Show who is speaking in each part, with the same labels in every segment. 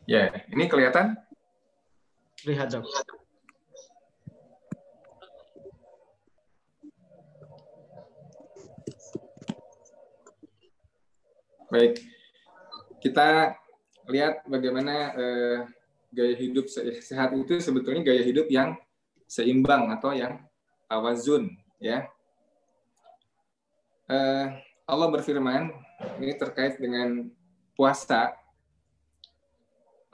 Speaker 1: Ya, ini kelihatan?
Speaker 2: Lihat, Dok.
Speaker 1: Baik, kita lihat bagaimana gaya hidup sehat itu sebetulnya gaya hidup yang seimbang atau yang tawazun, ya. Allah berfirman, ini terkait dengan puasa.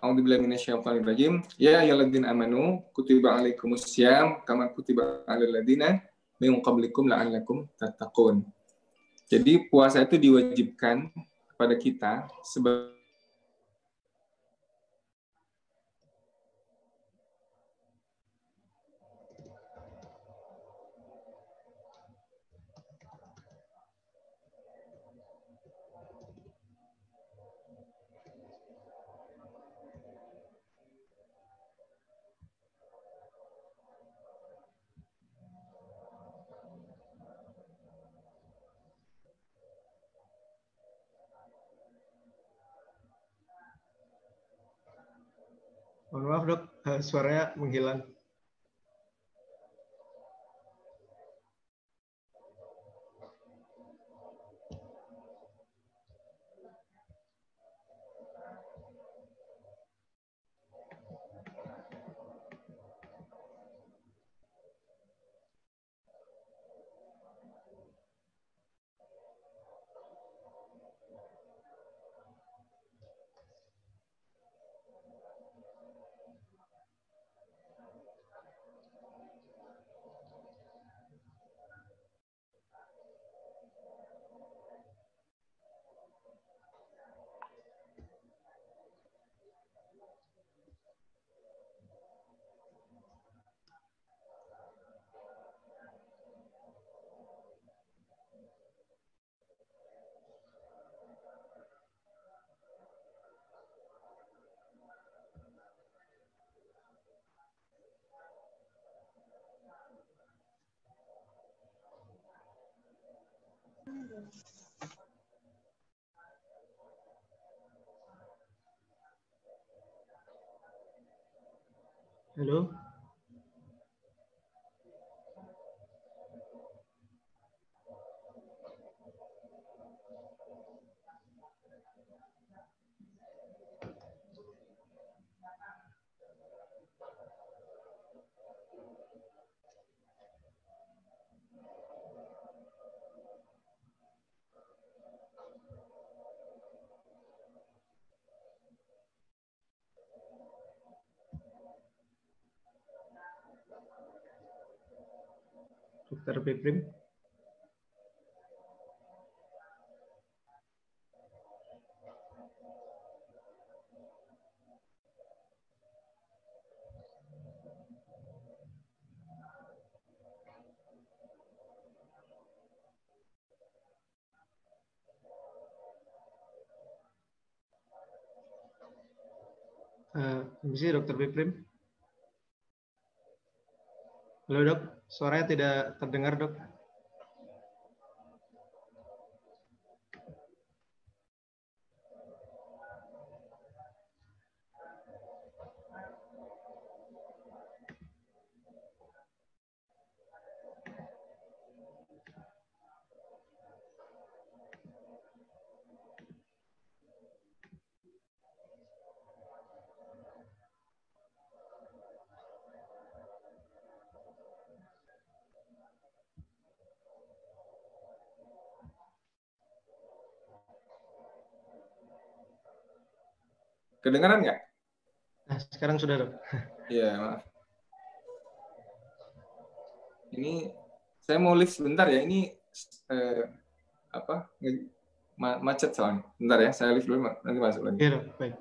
Speaker 1: A'udzubillahi minasyaitonir rajim. Ya ayyuhalladzina amanu kutiba alaikumussyam kama kutiba alal ladzina min qablikum la'allakum tattaqun. Jadi puasa itu diwajibkan kepada kita sebagai
Speaker 2: Mohon maaf, Dok. Suaranya menghilang. Halo. Dokter Piprim. Permisi, Dokter Piprim. Halo, Dok. Suaranya tidak terdengar, Dok.
Speaker 1: kedengaran nggak?
Speaker 2: Nah, sekarang sudah, Dok.
Speaker 1: Iya, maaf. Ini saya mau lift sebentar ya. Ini apa? Macet soalnya. Bentar ya, saya lift dulu nanti masuk lagi.
Speaker 2: Iya, Dok. Baik.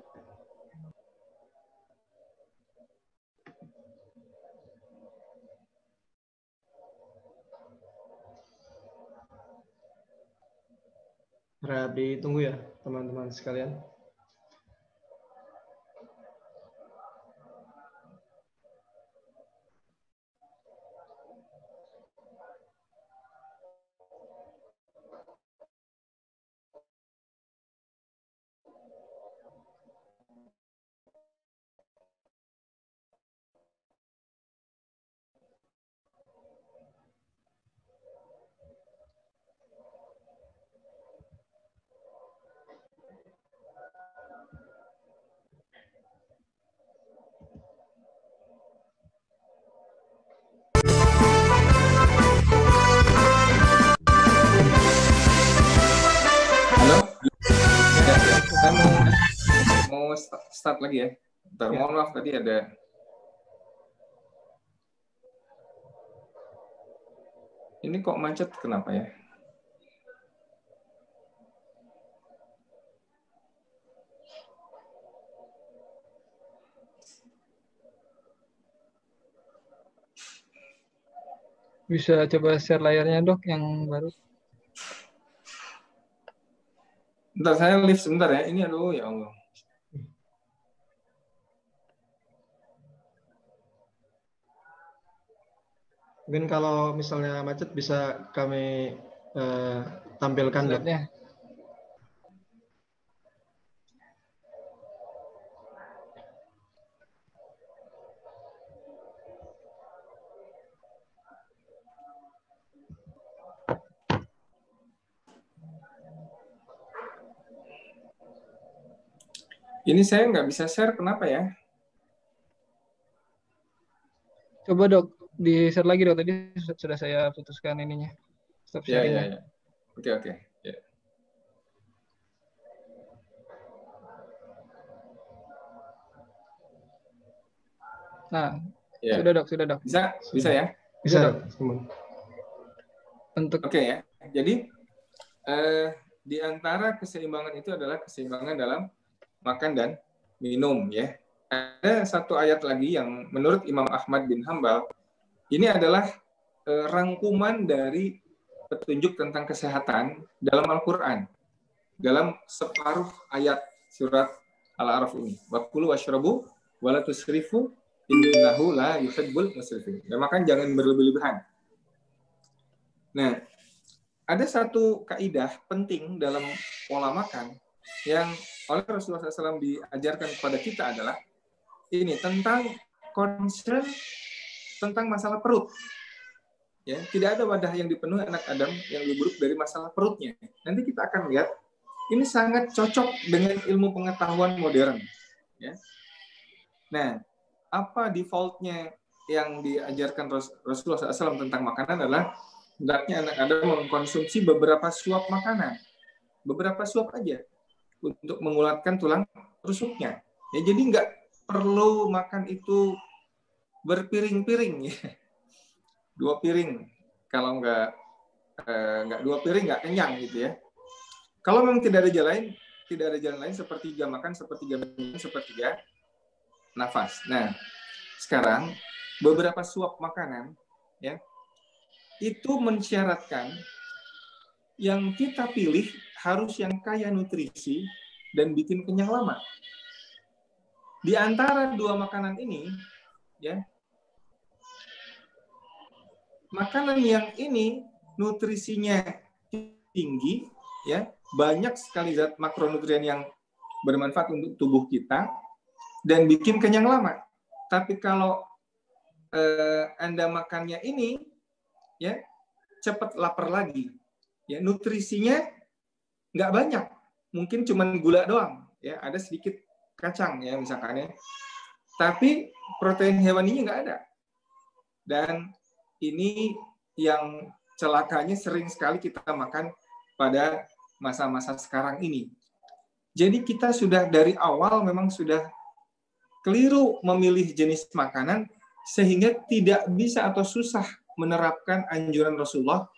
Speaker 2: Harap ditunggu ya, teman-teman sekalian.
Speaker 1: start lagi ya. Bentar,
Speaker 2: Ya.
Speaker 1: mohon maaf tadi ada. Ini kok macet kenapa ya?
Speaker 3: Bisa coba share layarnya dok yang baru.
Speaker 1: Bentar, saya live sebentar ya. Ini aduh ya Allah.
Speaker 2: Mungkin kalau misalnya macet bisa kami tampilkan, Dok.
Speaker 3: Slide-nya.
Speaker 1: Ini saya nggak bisa share, kenapa ya?
Speaker 3: Coba dok, di share lagi dok. Tadi sudah saya putuskan ininya. Stop
Speaker 1: Ya,
Speaker 3: sharingnya.
Speaker 1: ya, ya. Oke. Ya.
Speaker 3: Nah,
Speaker 1: Ya.
Speaker 3: sudah dok.
Speaker 1: Bisa ya?
Speaker 2: Bisa,
Speaker 3: Dok.
Speaker 2: Dok.
Speaker 3: Untuk
Speaker 1: Oke ya. Jadi di antara keseimbangan itu adalah keseimbangan dalam makan dan minum ya. Ada satu ayat lagi yang menurut Imam Ahmad bin Hambal ini adalah rangkuman dari petunjuk tentang kesehatan dalam Al-Qur'an. Dalam separuh ayat surat Al-A'raf ini. Wakulu washrabu wala tusrifu innahu la yuhibbul musrifin. Ya, makan jangan berlebih-lebihan. Nah, ada satu kaidah penting dalam pola makan yang oleh Rasulullah SAW diajarkan kepada kita adalah ini tentang concern tentang masalah perut. Ya, tidak ada wadah yang dipenuhi anak Adam yang lebih buruk dari masalah perutnya. Nanti kita akan lihat ini sangat cocok dengan ilmu pengetahuan modern. Ya. Nah, apa defaultnya yang diajarkan Rasulullah SAW tentang makanan adalah hendaknya anak Adam mengkonsumsi beberapa suap makanan, beberapa suap aja untuk menguatkan tulang rusuknya. Ya, jadi nggak perlu makan itu berpiring-piring ya. 2 piring, kalau nggak 2 piring nggak kenyang gitu ya. Kalau memang tidak ada jalan lain sepertiga makan, sepertiga minum, sepertiga nafas. Nah, sekarang beberapa suap makanan ya itu mensyaratkan yang kita pilih harus yang kaya nutrisi dan bikin kenyang lama. Di antara 2 makanan ini ya, makanan yang ini nutrisinya tinggi ya, banyak sekali zat makronutrien yang bermanfaat untuk tubuh kita dan bikin kenyang lama. Tapi kalau Anda makannya ini ya cepat lapar lagi. Ya, nutrisinya nggak banyak, mungkin cuma gula doang. Ya, ada sedikit kacang ya misalkan ya. Tapi protein hewaninya nggak ada. Dan ini yang celakanya sering sekali kita makan pada masa-masa sekarang ini. Jadi kita sudah dari awal memang sudah keliru memilih jenis makanan sehingga tidak bisa atau susah menerapkan anjuran Rasulullah.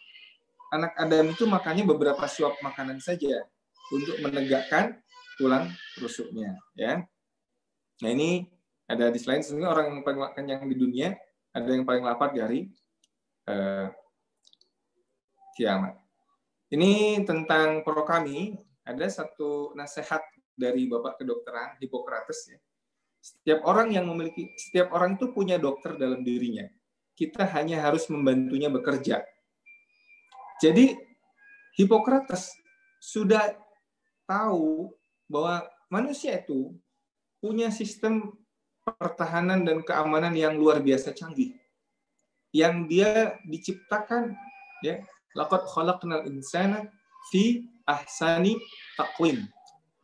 Speaker 1: Anak Adam itu makannya beberapa suap makanan saja untuk menegakkan tulang rusuknya ya. Nah, ini ada di slide sebenarnya orang yang paling kenyang di dunia, ada yang paling lapar dari kiamat. Ini tentang pro kami, ada satu nasihat dari Bapak Kedokteran Hippocrates ya. Setiap orang itu punya dokter dalam dirinya. Kita hanya harus membantunya bekerja. Jadi Hippocrates sudah tahu bahwa manusia itu punya sistem pertahanan dan keamanan yang luar biasa canggih. Yang dia diciptakan ya, laqad khalaqnal insana fi ahsani taqwim.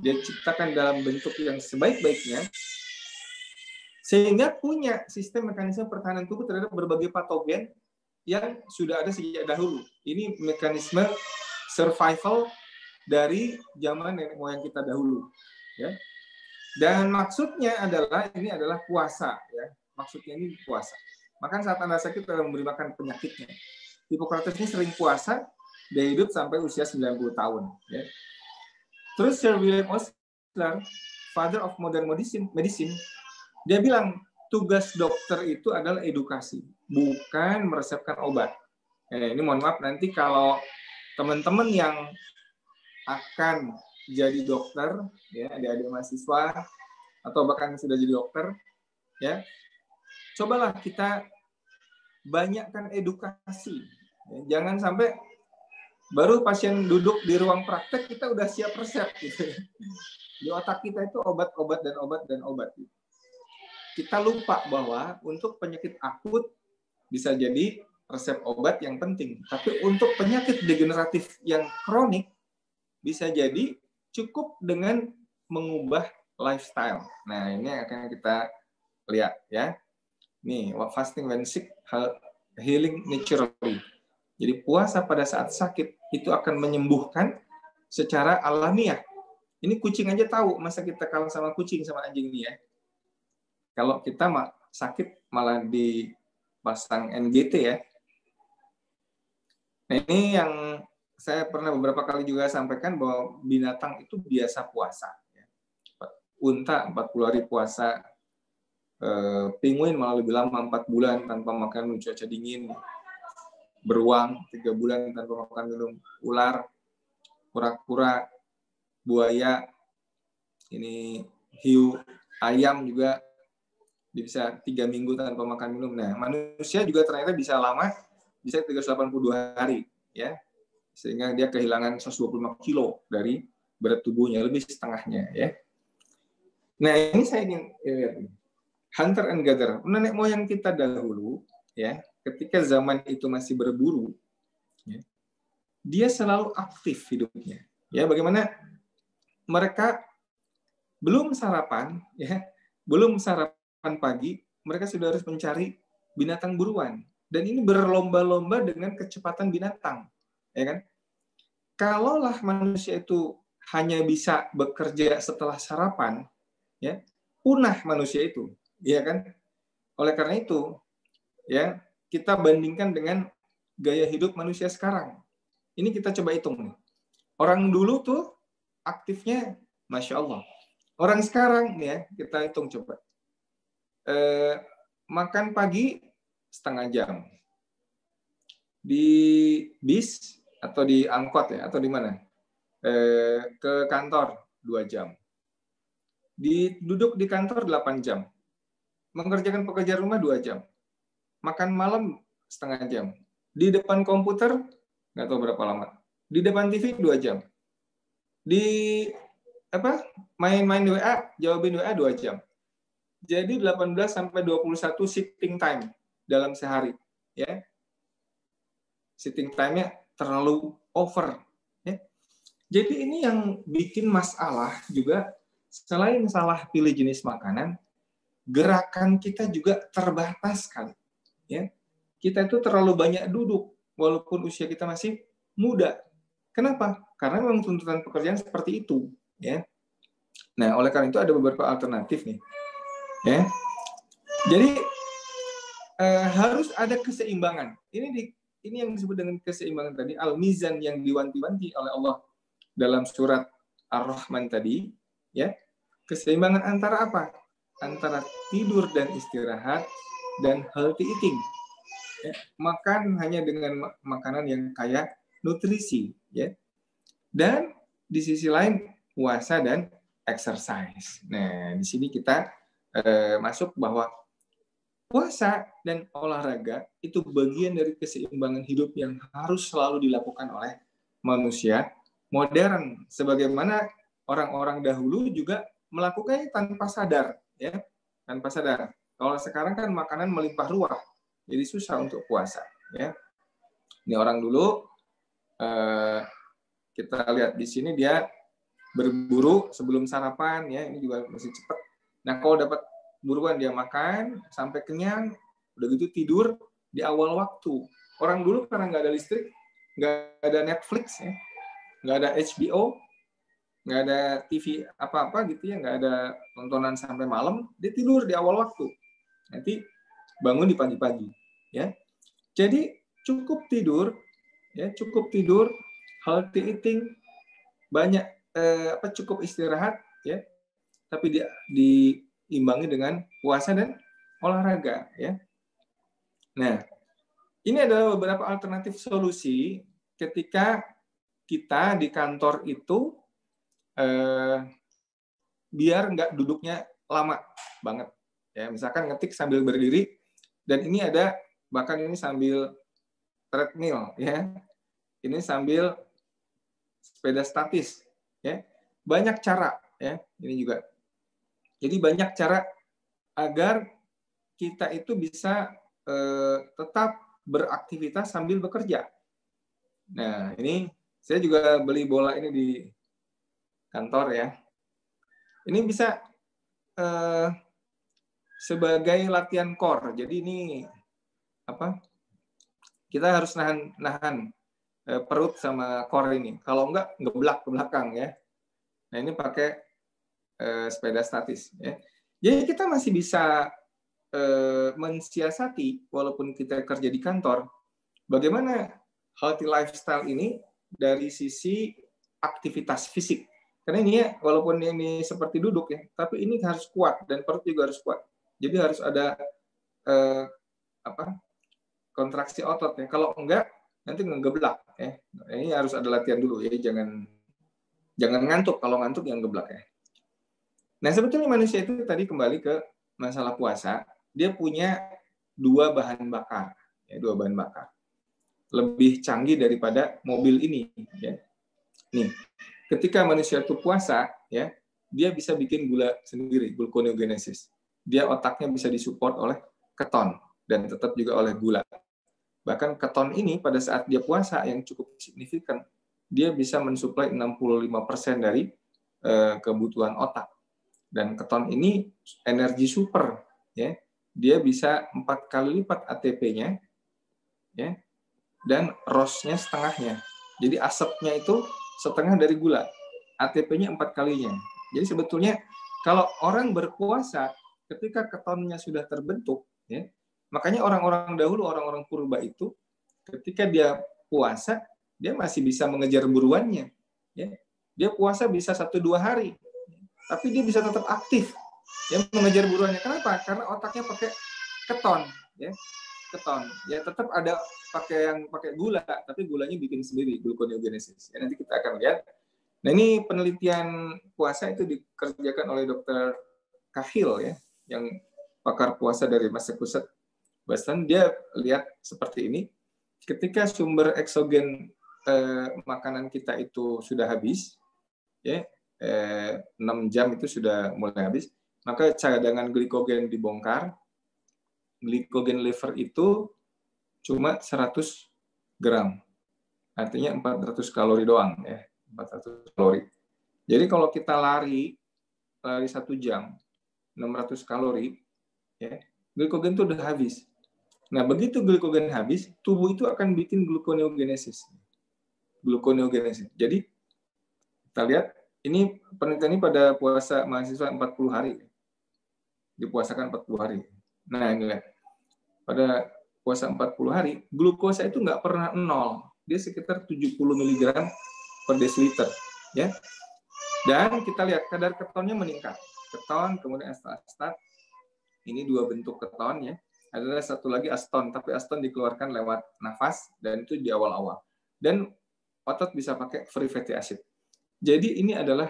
Speaker 1: Dia ciptakan dalam bentuk yang sebaik-baiknya sehingga punya sistem mekanisme pertahanan tubuh terhadap berbagai patogen yang sudah ada sejak dahulu. Ini mekanisme survival dari zaman nenek moyang kita dahulu. Ya. Dan maksudnya adalah ini adalah puasa, ya. Maksudnya ini puasa. Makan saat Anda sakit adalah memberi makan penyakitnya. Hippocrates ini sering puasa, dia hidup sampai usia 90 tahun. Ya. Terus Sir William Osler, father of modern medicine, dia bilang tugas dokter itu adalah edukasi, bukan meresepkan obat. Ini mohon maaf nanti kalau teman-teman yang akan jadi dokter, ya, adik-adik mahasiswa atau bahkan sudah jadi dokter, ya, cobalah kita banyakkan edukasi. Ya, jangan sampai baru pasien duduk di ruang praktek kita udah siap resep gitu. Di otak kita itu obat dan obat. Kita lupa bahwa untuk penyakit akut bisa jadi resep obat yang penting, tapi untuk penyakit degeneratif yang kronik bisa jadi cukup dengan mengubah lifestyle. Nah, ini akan kita lihat ya. Nih, fasting when sick, healing naturally. Jadi puasa pada saat sakit itu akan menyembuhkan secara alamiah. Ini kucing aja tahu, masa kita kalah sama kucing sama anjing nih ya. Kalau kita sakit malah dipasang NGT ya. Nah, ini yang saya pernah beberapa kali juga sampaikan bahwa binatang itu biasa puasa. Unta 40 hari puasa, penguin malah lebih lama 4 bulan tanpa makan cuaca dingin, beruang 3 bulan tanpa makan minum, ular, kura-kura, buaya, ini hiu, ayam juga bisa 3 minggu tanpa makan minum. Nah, manusia juga ternyata bisa lama, bisa 382 hari, ya. Sehingga dia kehilangan 125 kilo dari berat tubuhnya, lebih setengahnya, ya. Nah, ini saya ingin lihat. Hunter and gatherer, nenek moyang kita dahulu, ya, ketika zaman itu masih berburu, ya, dia selalu aktif hidupnya. Ya, bagaimana mereka belum sarapan, ya, belum sarapan pagi, mereka sudah harus mencari binatang buruan. Dan ini berlomba-lomba dengan kecepatan binatang, ya kan? Kalaulah manusia itu hanya bisa bekerja setelah sarapan, ya, punah manusia itu, ya kan? Oleh karena itu, ya, kita bandingkan dengan gaya hidup manusia sekarang. Ini kita coba hitung nih. Orang dulu tuh aktifnya, Masya Allah. Orang sekarang, ya, kita hitung coba. Makan pagi setengah jam. Di bis atau di angkot ya, atau di mana? Ke kantor 2 jam. Duduk di kantor 8 jam. Mengerjakan pekerjaan rumah 2 jam. Makan malam setengah jam. Di depan komputer nggak tahu berapa lama. Di depan TV 2 jam. Di main-main WA, jawabin WA 2 jam. Jadi 18 sampai 21 sitting time dalam sehari, ya. Sitting time-nya terlalu over, ya. Jadi ini yang bikin masalah juga, selain salah pilih jenis makanan, gerakan kita juga terbatas kan, ya. Kita itu terlalu banyak duduk walaupun usia kita masih muda. Kenapa? Karena memang tuntutan pekerjaan seperti itu, ya. Nah, oleh karena itu ada beberapa alternatif nih, ya. Jadi harus ada keseimbangan. Ini yang disebut dengan keseimbangan tadi, al-mizan yang diwanti-wanti oleh Allah dalam surat Ar-Rahman tadi, ya. Keseimbangan antara apa? Antara tidur dan istirahat dan healthy eating. Ya. Makan hanya dengan makanan yang kaya nutrisi, ya. Dan di sisi lain puasa dan exercise. Nah, di sini kita masuk bahwa puasa dan olahraga itu bagian dari keseimbangan hidup yang harus selalu dilakukan oleh manusia modern. Sebagaimana orang-orang dahulu juga melakukannya tanpa sadar, ya, tanpa sadar. Kalau sekarang kan makanan melimpah ruah, jadi susah untuk puasa, ya. Ini orang dulu, kita lihat di sini dia berburu sebelum sarapan, ya, ini juga masih cepat. Nah, kalau dapat buruan dia makan sampai kenyang, udah gitu tidur di awal waktu. Orang dulu karena nggak ada listrik, nggak ada Netflix, ya, nggak ada HBO, nggak ada TV apa-apa gitu ya, nggak ada tontonan sampai malam, dia tidur di awal waktu. Nanti bangun di pagi-pagi, ya. Jadi cukup tidur, ya, cukup tidur, healthy eating, banyak cukup istirahat, ya. Tapi dia diimbangi dengan puasa dan olahraga, ya. Nah, ini adalah beberapa alternatif solusi ketika kita di kantor itu biar nggak duduknya lama banget. Ya, misalkan ngetik sambil berdiri, dan ini ada bahkan ini sambil treadmill, ya. Ini sambil sepeda statis, ya. Banyak cara, ya. Ini juga. Jadi banyak cara agar kita itu bisa tetap beraktivitas sambil bekerja. Nah, ini saya juga beli bola ini di kantor, ya. Ini bisa sebagai latihan core. Jadi ini kita harus nahan perut sama core ini. Kalau enggak ngeblak ke belakang, ya. Nah, ini pakai sepeda statis, ya. Jadi kita masih bisa mensiasati walaupun kita kerja di kantor, bagaimana healthy lifestyle ini dari sisi aktivitas fisik. Karena ini ya, walaupun ini seperti duduk, ya, tapi ini harus kuat dan perut juga harus kuat. Jadi harus ada kontraksi otot, ya. Kalau enggak nanti ngegeblak, ya. Ini harus ada latihan dulu, ya. Jangan ngantuk. Kalau ngantuk yang geblak, ya. Nah, sebetulnya manusia itu tadi kembali ke masalah puasa, dia punya dua bahan bakar, ya, dua bahan bakar. Lebih canggih daripada mobil ini, ya. Nih, ketika manusia itu puasa, ya, dia bisa bikin gula sendiri, gluconeogenesis. Dia otaknya bisa disupport oleh keton dan tetap juga oleh gula. Bahkan keton ini pada saat dia puasa yang cukup signifikan, dia bisa mensuplai 65% dari kebutuhan otak. Dan keton ini energi super, ya. Dia bisa 4 kali lipat ATP-nya, ya. Dan ROS-nya setengahnya. Jadi asapnya itu setengah dari gula. ATP-nya 4 kalinya. Jadi sebetulnya kalau orang berpuasa ketika ketonnya sudah terbentuk, ya, makanya orang-orang dahulu, orang-orang purba itu ketika dia puasa, dia masih bisa mengejar buruannya, ya. Dia puasa bisa 1-2 hari, tapi dia bisa tetap aktif, ya, mengejar buruannya. Kenapa? Karena otaknya pakai keton, ya. Keton, ya, tetap ada pakai gula, tapi gulanya bikin sendiri, gluconeogenesis. Ya, nanti kita akan lihat. Nah, ini penelitian puasa itu dikerjakan oleh Dr. Cahill, ya, yang pakar puasa dari Massachusetts, Boston. Dia lihat seperti ini. Ketika sumber eksogen makanan kita itu sudah habis, ya, 6 jam itu sudah mulai habis, maka cadangan glikogen dibongkar. Glikogen liver itu cuma 100 gram. Artinya 400 kalori doang, ya. 400 kalori. Jadi kalau kita lari 1 jam, 600 kalori, ya, glikogen itu udah habis. Nah, begitu glikogen habis, tubuh itu akan bikin gluconeogenesis. Jadi, kita lihat, ini penelitian ini pada puasa mahasiswa 40 hari. Dipuasakan 40 hari. Nah, ini lihat. Pada puasa 40 hari, glukosa itu nggak pernah nol. Dia sekitar 70 mg per desiliter, ya. Dan kita lihat kadar ketonnya meningkat. Keton, kemudian acetat. Ini 2 bentuk keton, ya. Ada satu lagi aston, tapi aston dikeluarkan lewat nafas, dan itu di awal-awal. Dan otot bisa pakai free fatty acid. Jadi ini adalah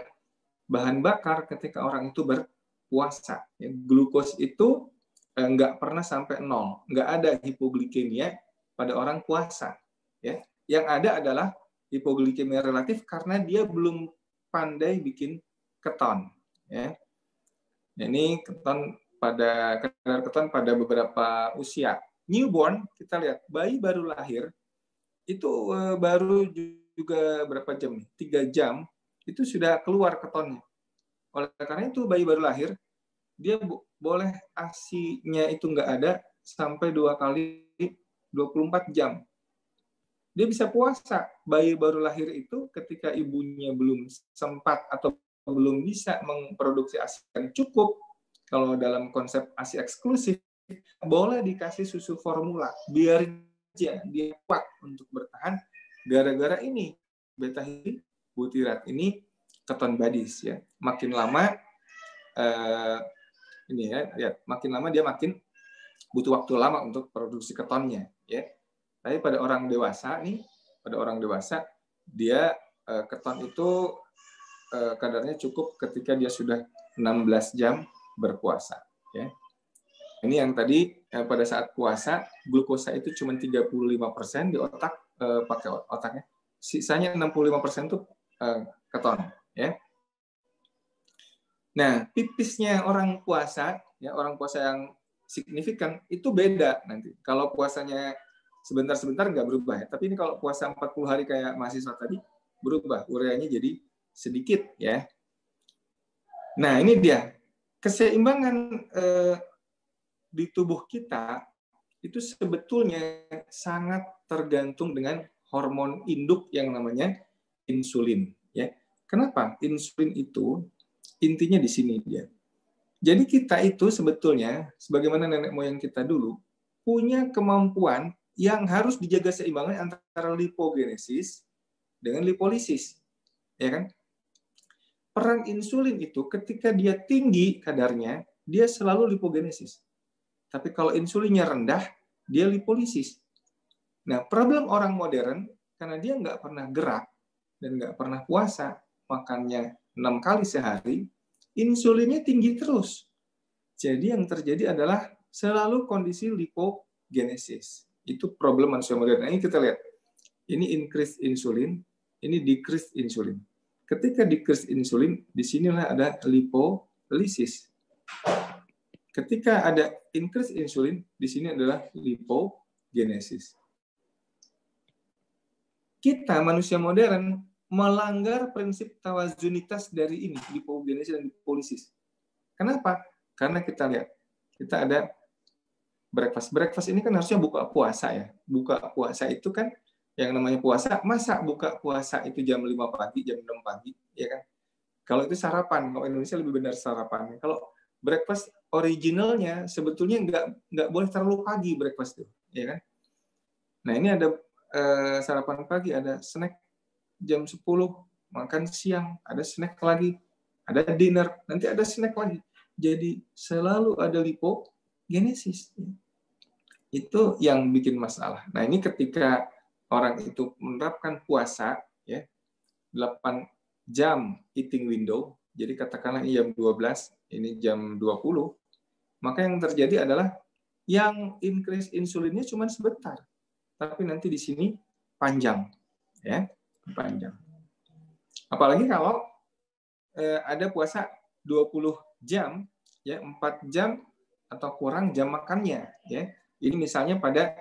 Speaker 1: bahan bakar ketika orang itu berpuasa. Ya, glukos itu nggak pernah sampai nol, nggak ada hipoglikemia pada orang puasa, ya. Yang ada adalah hipoglikemia relatif karena dia belum pandai bikin keton, ya. Ini keton kadar keton pada beberapa usia. Newborn, kita lihat bayi baru lahir itu baru juga berapa jam? 3 jam itu sudah keluar ketonnya. Oleh karena itu bayi baru lahir dia boleh ASI-nya itu nggak ada sampai 2 kali 24 jam. dia bisa puasa. Bayi baru lahir itu ketika ibunya belum sempat atau belum bisa memproduksi ASI yang cukup, kalau dalam konsep ASI eksklusif, boleh dikasih susu formula, biarin aja dia kuat untuk bertahan. Gara-gara ini beta butirat ini keton badis ya. Makin lama ini ya, lihat, makin lama dia makin butuh waktu lama untuk produksi ketonnya ya. Tapi pada orang dewasa dia keton itu kadarnya cukup ketika dia sudah 16 jam berpuasa ya. Ini yang tadi pada saat puasa glukosa itu cuma 35% di otak, pakai otaknya. Sisanya 65% itu keton ya. Nah, pipisnya orang puasa ya, orang puasa yang signifikan itu beda nanti. Kalau puasanya sebentar-sebentar nggak berubah ya. Tapi ini kalau puasa 40 hari kayak mahasiswa tadi berubah, ureanya jadi sedikit ya. Nah, ini dia. Keseimbangan di tubuh kita itu sebetulnya sangat tergantung dengan hormon induk yang namanya insulin ya. Kenapa? Insulin itu intinya di sini dia. Jadi kita itu sebetulnya sebagaimana nenek moyang kita dulu punya kemampuan yang harus dijaga seimbangan antara lipogenesis dengan lipolisis. Ya kan? Peran insulin itu ketika dia tinggi kadarnya, dia selalu lipogenesis. Tapi kalau insulinnya rendah, dia lipolisis. Nah, problem orang modern, karena dia nggak pernah gerak dan nggak pernah puasa, makannya 6 kali sehari, insulinnya tinggi terus. Jadi yang terjadi adalah selalu kondisi lipogenesis. Itu problem manusia modern. Nah, ini kita lihat. Ini increase insulin, ini decrease insulin. Ketika decrease insulin, disinilah ada lipolisis. Ketika ada increase insulin, di sini adalah lipogenesis. Kita manusia modern melanggar prinsip tawazunitas dari ini, lipogenesis dan lipolisis. Kenapa? Karena kita lihat, kita ada breakfast. Breakfast ini kan harusnya buka puasa ya. Buka puasa itu kan yang namanya puasa, masa buka puasa itu jam 5 pagi, jam 6 pagi, ya kan? Kalau itu sarapan, kalau Indonesia lebih benar sarapan. Kalau breakfast originalnya sebetulnya nggak boleh terlalu pagi breakfast itu, ya kan? Nah, ini ada sarapan pagi, ada snack jam 10, makan siang, ada snack lagi, ada dinner, nanti ada snack lagi. Jadi selalu ada lipogenesis. Itu yang bikin masalah. Nah, ini ketika orang itu menerapkan puasa ya 8 jam eating window, jadi katakanlah ini jam 12, ini jam 20, maka yang terjadi adalah yang increase insulinnya cuma sebentar, tapi nanti di sini panjang ya, panjang. Apalagi kalau ada puasa 20 jam ya, 4 jam atau kurang jam makannya ya. Ini misalnya pada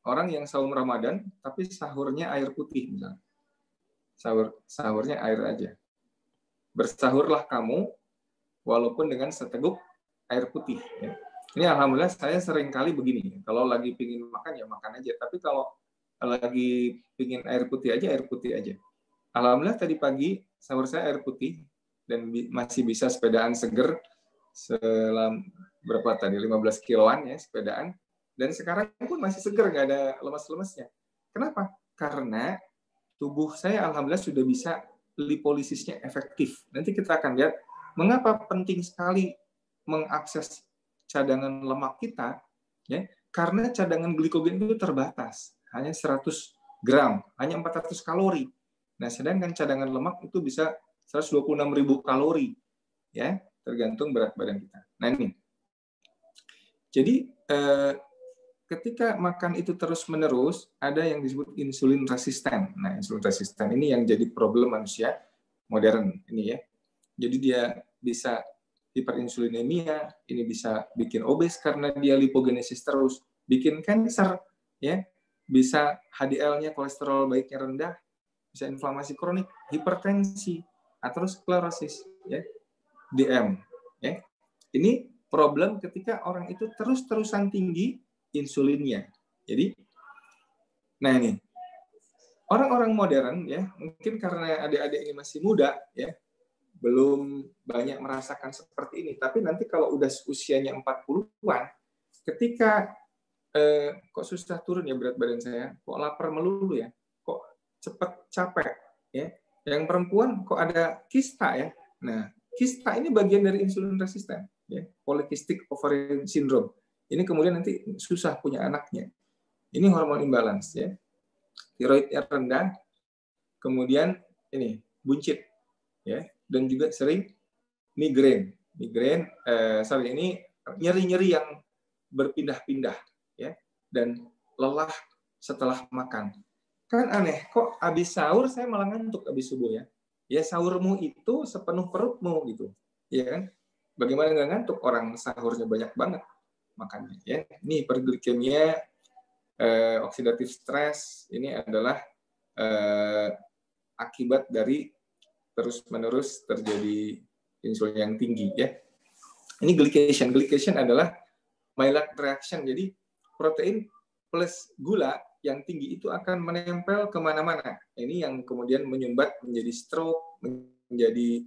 Speaker 1: orang yang saum Ramadan tapi sahurnya air putih misalnya. Sahurnya air aja. Bersahurlah kamu walaupun dengan seteguk air putih ya. Ini alhamdulillah saya sering kali begini. Kalau lagi pingin makan ya makan aja, tapi kalau lagi pingin air putih aja. Alhamdulillah tadi pagi sahur saya air putih dan masih bisa sepedaan seger selama berapa tadi 15 kiloan ya sepedaan, dan sekarang pun masih seger, nggak ada lemas-lemesnya. Kenapa? Karena tubuh saya alhamdulillah sudah bisa lipolisisnya efektif. Nanti kita akan lihat mengapa penting sekali mengakses cadangan lemak kita ya, karena cadangan glikogen itu terbatas, hanya 100 gram, hanya 400 kalori. Nah, sedangkan cadangan lemak itu bisa 126.000 kalori ya, tergantung berat badan kita. Nah, ini. Jadi ketika makan itu terus-menerus, ada yang disebut insulin resisten. Nah, insulin resisten ini yang jadi problem manusia modern ini ya. Jadi dia bisa hiperinsulinemia, ini bisa bikin obes karena dia lipogenesis terus, bikin kanker ya, bisa HDL-nya kolesterol baiknya rendah, bisa inflamasi kronik, hipertensi, aterosklerosis ya, DM ya. Ini problem ketika orang itu terus-terusan tinggi insulinnya. Jadi Nah ini, orang-orang modern ya, mungkin karena adik-adik ini masih muda ya, belum banyak merasakan seperti ini. Tapi nanti kalau udah usianya 40-an, ketika kok susah turun ya berat badan saya, kok lapar melulu ya, kok cepat capek ya. Yang perempuan kok ada kista ya. Nah, kista ini bagian dari insulin resisten ya, polycystic ovarian syndrome. Ini kemudian nanti susah punya anaknya. Ini hormon imbalance ya. Tiroidnya rendah, kemudian ini buncit ya, dan juga sering migrain. Ini nyeri-nyeri yang berpindah-pindah ya, dan lelah setelah makan. Kan aneh, kok habis sahur saya malah ngantuk habis subuh ya. Ya sahurmu itu sepenuh perutmu gitu. Ya kan? Bagaimana nggak ngantuk, orang sahurnya banyak banget makannya ya. Ini hiperglikemia, oksidatif stres, ini adalah akibat dari terus-menerus terjadi insulin yang tinggi ya. Ini glycation. Glycation adalah Maillard reaction. Jadi protein plus gula yang tinggi itu akan menempel kemana-mana. Ini yang kemudian menyumbat menjadi stroke, menjadi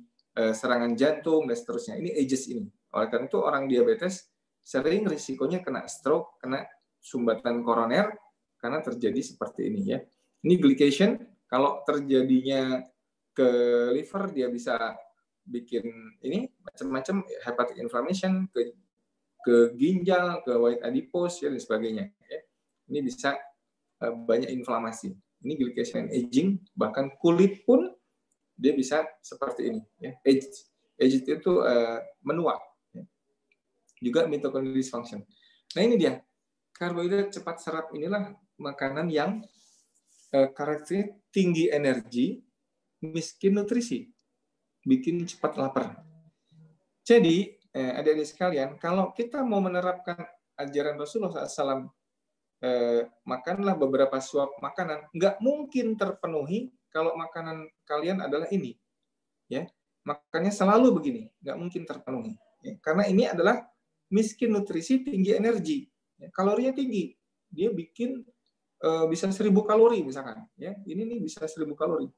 Speaker 1: serangan jantung, dan seterusnya. Ini ages ini. Oleh karena itu orang diabetes sering risikonya kena stroke, kena sumbatan koroner, karena terjadi seperti ini ya. Ini glycation, kalau terjadinya ke liver, dia bisa bikin ini macam-macam hepatic inflammation, ke ginjal, ke white adipose ya, dan sebagainya ya. Ini bisa banyak inflamasi. Ini glycation aging, bahkan kulit pun dia bisa seperti ini ya. Aged itu menua ya. Juga mitochondrial dysfunction. Nah ini dia, karbohidrat cepat serap inilah makanan yang karakteristik tinggi energi, miskin nutrisi, bikin cepat lapar. Jadi adik-adik sekalian, kalau kita mau menerapkan ajaran Rasulullah SAW, makanlah beberapa suap makanan, nggak mungkin terpenuhi kalau makanan kalian adalah ini, ya. Makannya selalu begini, nggak mungkin terpenuhi, ya. Karena ini adalah miskin nutrisi, tinggi energi, ya. Kalorinya tinggi, dia bikin bisa 1000 kalori misalkan, ya. Ini nih bisa 1000 kalori,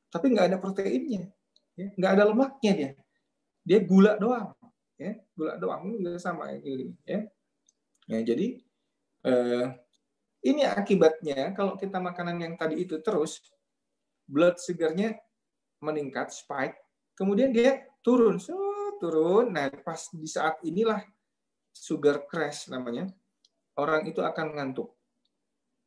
Speaker 1: tapi nggak ada proteinnya, ya. Nggak ada lemaknya dia gula doang. Ya, gula doang ini juga sama ini ya. Nah, jadi ini akibatnya kalau kita makanan yang tadi itu terus blood sugar-nya meningkat, spike, kemudian dia turun. Nah, pas di saat inilah sugar crash namanya, orang itu akan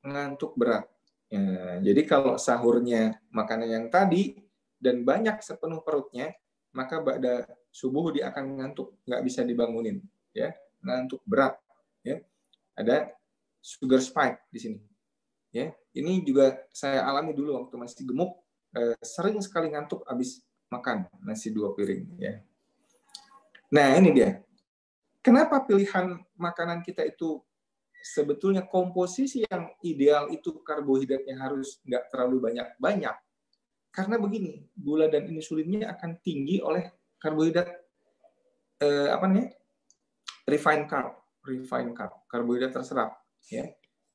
Speaker 1: ngantuk berat. Ya, jadi kalau sahurnya makanan yang tadi dan banyak sepenuh perutnya, maka pada subuh dia akan ngantuk, nggak bisa dibangunin, ya, ngantuk berat, ya, ada sugar spike di sini, ya. Ini juga saya alami dulu waktu masih gemuk, sering sekali ngantuk habis makan nasi 2 piring, ya. Nah ini dia, kenapa pilihan makanan kita itu sebetulnya komposisi yang ideal itu karbohidratnya harus nggak terlalu banyak. Karena begini, gula dan insulinnya akan tinggi oleh karbohidrat refined carb, karbohidrat terserap ya,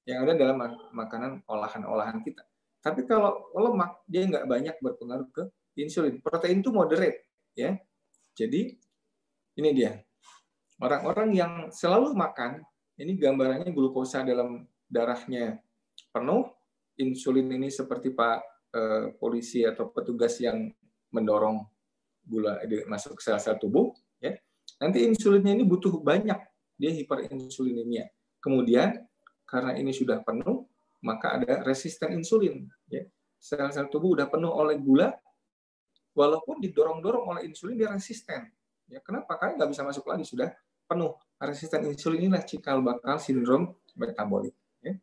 Speaker 1: yang ada dalam makanan olahan-olahan kita. Tapi kalau lemak dia nggak banyak berpengaruh ke insulin. Protein itu moderate ya. Jadi ini dia. Orang-orang yang selalu makan, ini gambarannya glukosa dalam darahnya penuh, insulin ini seperti Pak polisi atau petugas yang mendorong gula masuk ke sel-sel tubuh, ya. Nanti insulinnya ini butuh banyak, dia hiperinsulinemia. Kemudian karena ini sudah penuh, maka ada resisten insulin, ya. Sel-sel tubuh udah penuh oleh gula, walaupun didorong-dorong oleh insulin dia resisten. Ya, kenapa? Karena nggak bisa masuk lagi, sudah penuh. Resisten insulin inilah cikal bakal sindrom metabolik. Ya.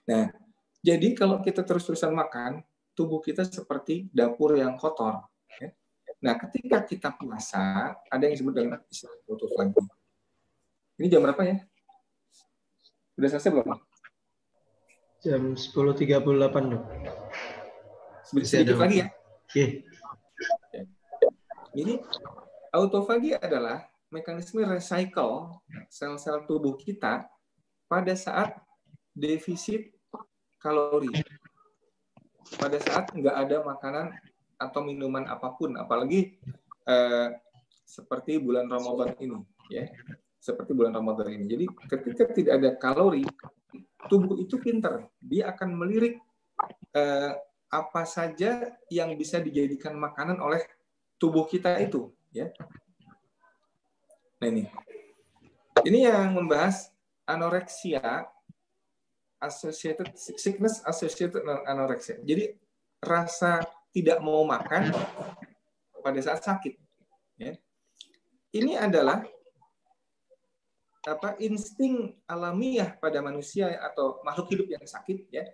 Speaker 1: Nah, jadi kalau kita terus-terusan makan, tubuh kita seperti dapur yang kotor. Ya. Nah, ketika kita puasa, ada yang disebut dengan istilah autophagy. Ini jam berapa ya? Sudah selesai belum?
Speaker 2: Jam 10.38, Dok.
Speaker 1: Sedikit lagi ya.
Speaker 2: Oke.
Speaker 1: Jadi, autofagi adalah mekanisme recycle sel-sel tubuh kita pada saat defisit kalori pada saat nggak ada makanan atau minuman apapun, apalagi seperti bulan Ramadan ini, ya, seperti bulan Ramadan ini. Jadi ketika tidak ada kalori, tubuh itu pintar, dia akan melirik apa saja yang bisa dijadikan makanan oleh tubuh kita itu, ya. Nah ini yang membahas anoreksia, associated sickness associated anoreksia. Jadi rasa tidak mau makan pada saat sakit. Ya. Ini adalah insting alamiah pada manusia atau makhluk hidup yang sakit, ya.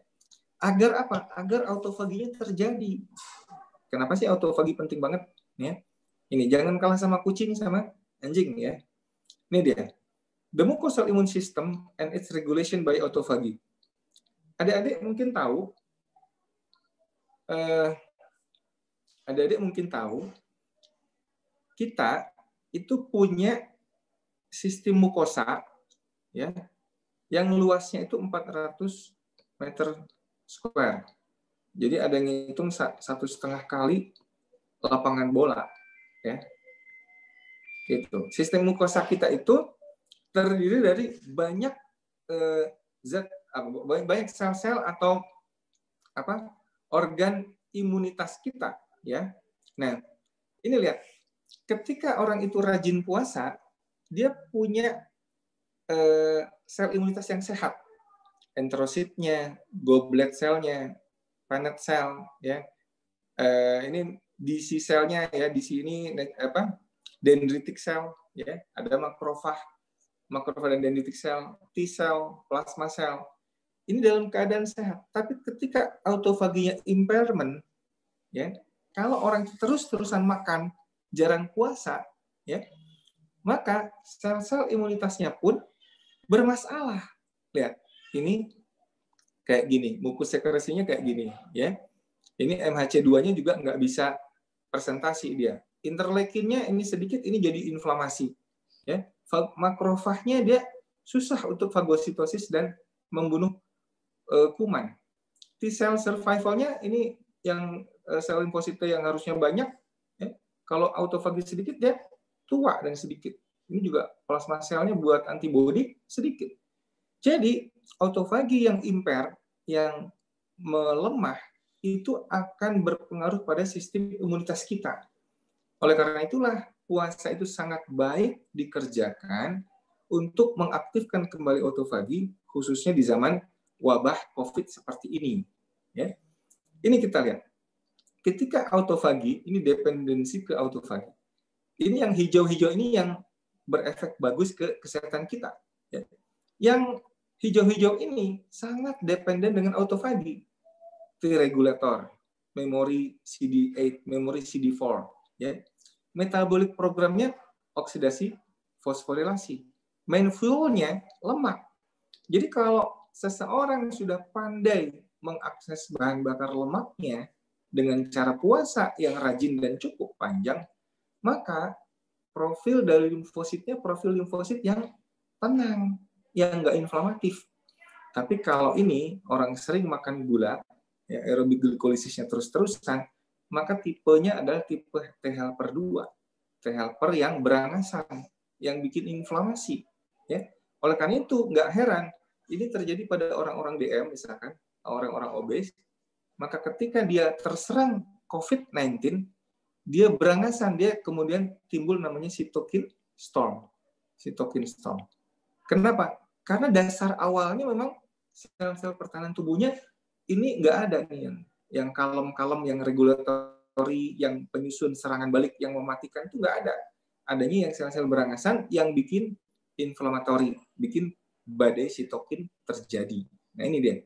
Speaker 1: Agar apa? Agar autofaginya terjadi. Kenapa sih autofagi penting banget? Ya. Ini jangan kalah sama kucing sama anjing, ya. Ini dia. The mucosal immune system and its regulation by autophagy. Adik-adik mungkin tahu, kita itu punya sistem mukosa, ya, yang luasnya itu 400 meter square. Jadi ada yang ngitung 1,5 kali lapangan bola, ya. Gitu. Sistem mukosa kita itu terdiri dari banyak banyak sel-sel atau organ imunitas kita, ya. Nah, ini lihat, ketika orang itu rajin puasa, dia punya sel imunitas yang sehat, enterositnya, goblet selnya, Paneth cell, ya. Ini DC selnya, ya, DC ini dendritic cell, ya, ada makrofag dan dendritic cell, T cell, plasma cell. Ini dalam keadaan sehat. Tapi ketika autofaginya impairment, ya, kalau orang terus-terusan makan, jarang puasa, ya, maka sel-sel imunitasnya pun bermasalah. Lihat, ini kayak gini, mukus sekresinya kayak gini, ya. Ini MHC2-nya juga nggak bisa presentasi dia. Interleukinnya ini sedikit, ini jadi inflamasi, ya. Makrofagnya dia susah untuk fagositosis dan membunuh kuman. T-cell survivalnya ini yang sel limfosita yang harusnya banyak, ya. Kalau autofagi sedikit, dia tua dan sedikit. Ini juga plasma selnya buat antibodi sedikit. Jadi autofagi yang impair, yang melemah, itu akan berpengaruh pada sistem imunitas kita. Oleh karena itulah puasa itu sangat baik dikerjakan untuk mengaktifkan kembali autofagi, khususnya di zaman wabah COVID seperti ini. Ya. Ini kita lihat. Ketika autofagi, ini dependensi ke autofagi. Ini yang hijau-hijau ini yang berefek bagus ke kesehatan kita. Ya. Yang hijau-hijau ini sangat dependen dengan autofagi. T-regulator, memori CD8, memori CD4. Ya. Metabolic programnya oksidasi fosforilasi. Main fuelnya lemak. Jadi kalau seseorang sudah pandai mengakses bahan bakar lemaknya dengan cara puasa yang rajin dan cukup panjang, maka profil dari limfositnya profil limfosit yang tenang, yang nggak inflamatif. Tapi kalau ini orang sering makan gula, ya, aerobik glikolisisnya terus-terusan, maka tipenya adalah tipe T helper 2, T helper yang berangasan, yang bikin inflamasi. Ya. Oleh karena itu, nggak heran, ini terjadi pada orang-orang DM, misalkan, orang-orang obes, maka ketika dia terserang COVID-19, dia berangasan, dia kemudian timbul namanya cytokine storm. Cytokine storm. Kenapa? Karena dasar awalnya memang sel-sel pertahanan tubuhnya ini nggak ada nih yang kalem-kalem, yang regulatori, yang penyusun serangan balik, yang mematikan itu nggak ada. Adanya yang sel-sel berangasan yang bikin inflamatori, bikin badai sitokin terjadi. Nah ini dia.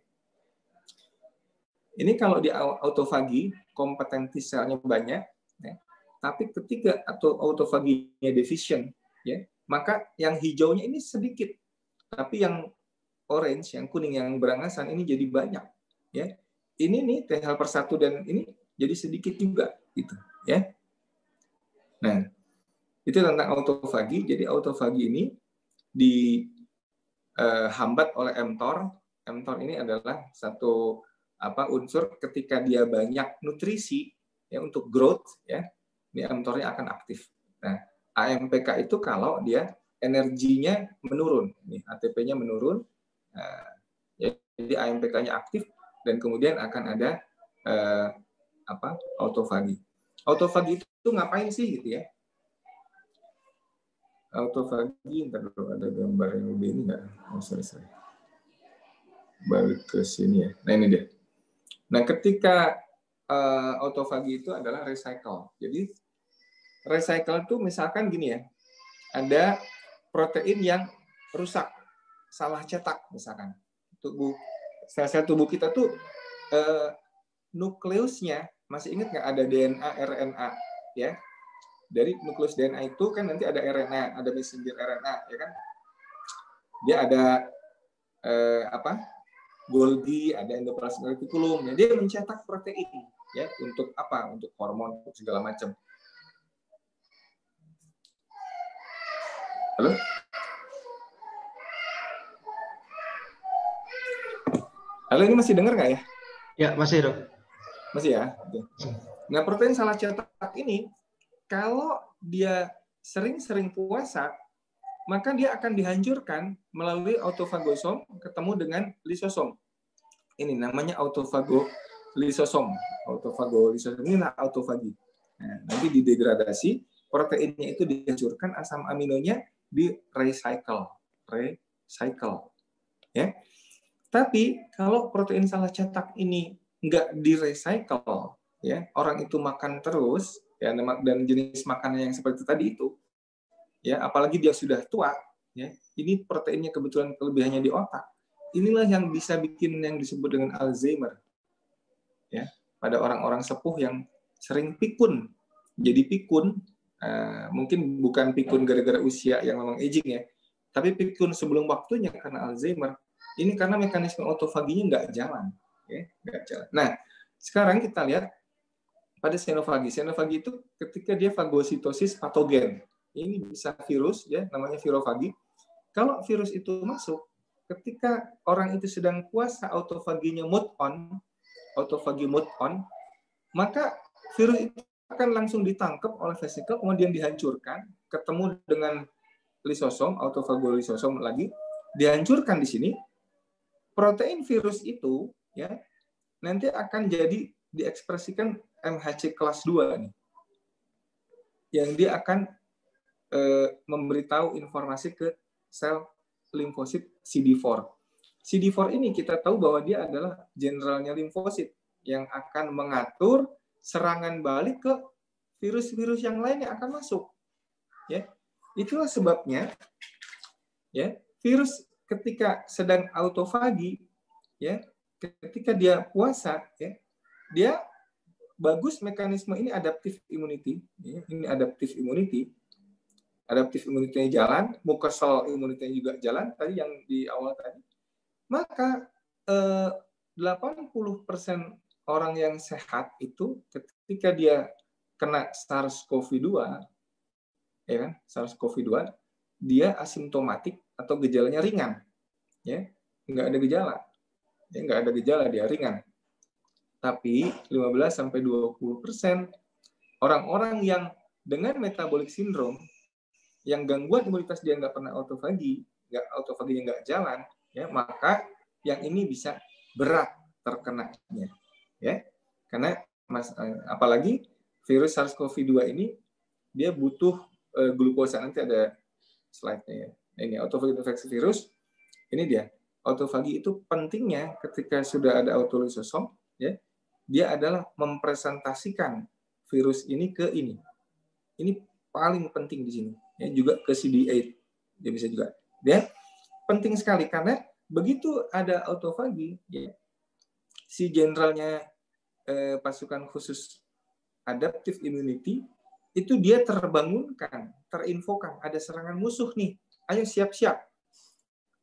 Speaker 1: Ini kalau di autofagi kompetensi selnya banyak, ya, tapi ketika atau autofaginya deficient, ya, maka yang hijaunya ini sedikit, tapi yang orange, yang kuning, yang berangasan ini jadi banyak. Ya. Ini nih T helper 1 dan ini jadi sedikit juga, gitu. Ya. Nah, itu tentang autofagi. Jadi autofagi ini dihambat oleh mTOR. mTOR ini adalah satu unsur ketika dia banyak nutrisi ya untuk growth ya, ini mTOR-nya akan aktif. Nah, AMPK itu kalau dia energinya menurun, nih ATP-nya menurun, jadi AMPK-nya aktif dan kemudian akan ada autofagi. Autofagi itu ngapain sih gitu ya? Autofagi, ntar dulu ada gambar yang lebih ini nggak? Oh, sorry. Balik ke sini ya. Nah, ini dia. Nah, ketika autofagi itu adalah recycle. Jadi, recycle itu misalkan gini ya, ada protein yang rusak, salah cetak misalkan. Sel-sel tubuh kita tuh nukleusnya, masih ingat nggak ada DNA, RNA, ya? Dari nukleus DNA itu kan nanti ada RNA, ada messenger RNA, ya kan? Dia ada Golgi, ada endoplasmic reticulum. Nah, dia mencetak protein, ya, untuk apa? Untuk hormon, untuk segala macam. Halo? Halo, ini masih dengar nggak ya?
Speaker 2: Ya, masih dok.
Speaker 1: Masih ya? Nah, protein salah cetak ini, kalau dia sering-sering puasa, maka dia akan dihancurkan melalui autofagosom ketemu dengan lisosom. Ini namanya autofagolisosom. Autofagolisosom ini autofagi. Nah, nanti didegradasi, proteinnya itu dihancurkan, asam aminonya di recycle. Ya. Tapi kalau protein salah cetak ini nggak di-recycle, ya, orang itu makan terus, ya, dan jenis makanan yang seperti tadi itu, ya, apalagi dia sudah tua, ya, ini proteinnya kebetulan kelebihannya di otak. Inilah yang bisa bikin yang disebut dengan Alzheimer, ya, pada orang-orang sepuh yang sering pikun. Jadi pikun, mungkin bukan pikun gara-gara usia yang memang aging ya, tapi pikun sebelum waktunya karena Alzheimer. Ini karena mekanisme autofaginya nggak jalan, ya, nggak jalan. Nah, sekarang kita lihat pada xenofagi. Xenofagi itu ketika dia fagositosis patogen. Ini bisa virus, ya, namanya virofagi. Kalau virus itu masuk, ketika orang itu sedang puasa, autofagi mode on, maka virus itu akan langsung ditangkap oleh vesikel, kemudian dihancurkan, ketemu dengan lisosom, autofagolisosom lagi, dihancurkan di sini. Protein virus itu, ya, nanti akan jadi diekspresikan MHC kelas 2 nih, yang dia akan memberitahu informasi ke sel limfosit CD4. CD4 ini kita tahu bahwa dia adalah generalnya limfosit yang akan mengatur serangan balik ke virus-virus yang lain yang akan masuk. Ya, itulah sebabnya, ya, virus ketika sedang autofagi, ya, ketika dia puasa, ya, dia bagus mekanisme ini adaptive immunity, ya, ini adaptive immunity. Adaptive immunity-nya jalan, mucosal immunity-nya juga jalan, tadi yang di awal tadi. Maka 80% orang yang sehat itu ketika dia kena SARS-CoV-2, ya kan, SARS-CoV-2, dia asimptomatik atau gejalanya ringan, ya, nggak ada gejala, ya, nggak ada gejala, dia ringan. Tapi 15-20% orang-orang yang dengan metabolic syndrome, yang gangguan imunitas dia nggak pernah autofaginya nggak jalan, ya, maka yang ini bisa berat terkenanya, ya, karena apalagi virus SARS-CoV-2 ini dia butuh glukosa, nanti ada slide-nya ya. Ini autofagi infeksi virus, ini dia. Autofagi itu pentingnya ketika sudah ada autolisosom, ya, dia adalah mempresentasikan virus ini ke ini. Ini paling penting di sini. Ya, juga ke CD8, dia bisa juga. Dia penting sekali karena begitu ada autofagi, ya, si jenderalnya pasukan khusus adaptive immunity itu dia terbangunkan, terinfokan, ada serangan musuh nih, ayo siap-siap.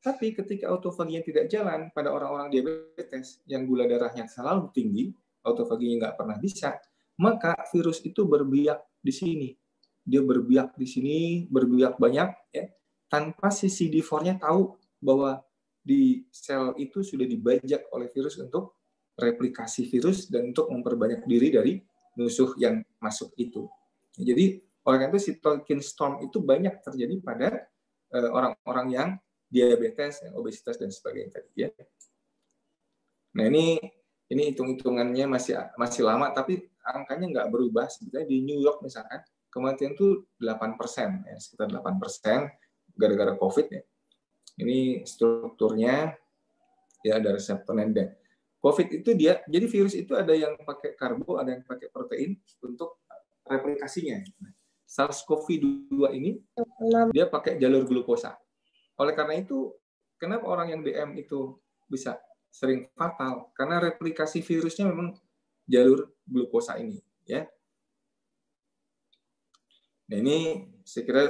Speaker 1: Tapi ketika autofaginya tidak jalan pada orang-orang diabetes yang gula darahnya selalu tinggi, autofaginya nggak pernah bisa, maka virus itu berbiak di sini. Dia berbiak di sini, berbiak banyak, ya, tanpa si CD4-nya tahu bahwa di sel itu sudah dibajak oleh virus untuk replikasi virus dan untuk memperbanyak diri dari musuh yang masuk itu. Jadi oleh karena itu cytokine storm itu banyak terjadi pada orang-orang yang diabetes, obesitas dan sebagainya tadi ya. Nah ini hitung-hitungannya masih lama, tapi angkanya nggak berubah. Sebetulnya di New York misalkan kematian itu 8%, ya, sekitar 8% gara-gara COVID ya. Ini strukturnya ya, ada reseptor dan COVID itu jadi virus itu ada yang pakai karbo, ada yang pakai protein untuk replikasinya. SARS-CoV-2 ini dia pakai jalur glukosa. Oleh karena itu, kenapa orang yang DM itu bisa sering fatal? Karena replikasi virusnya memang jalur glukosa ini, ya. Nah ini saya kira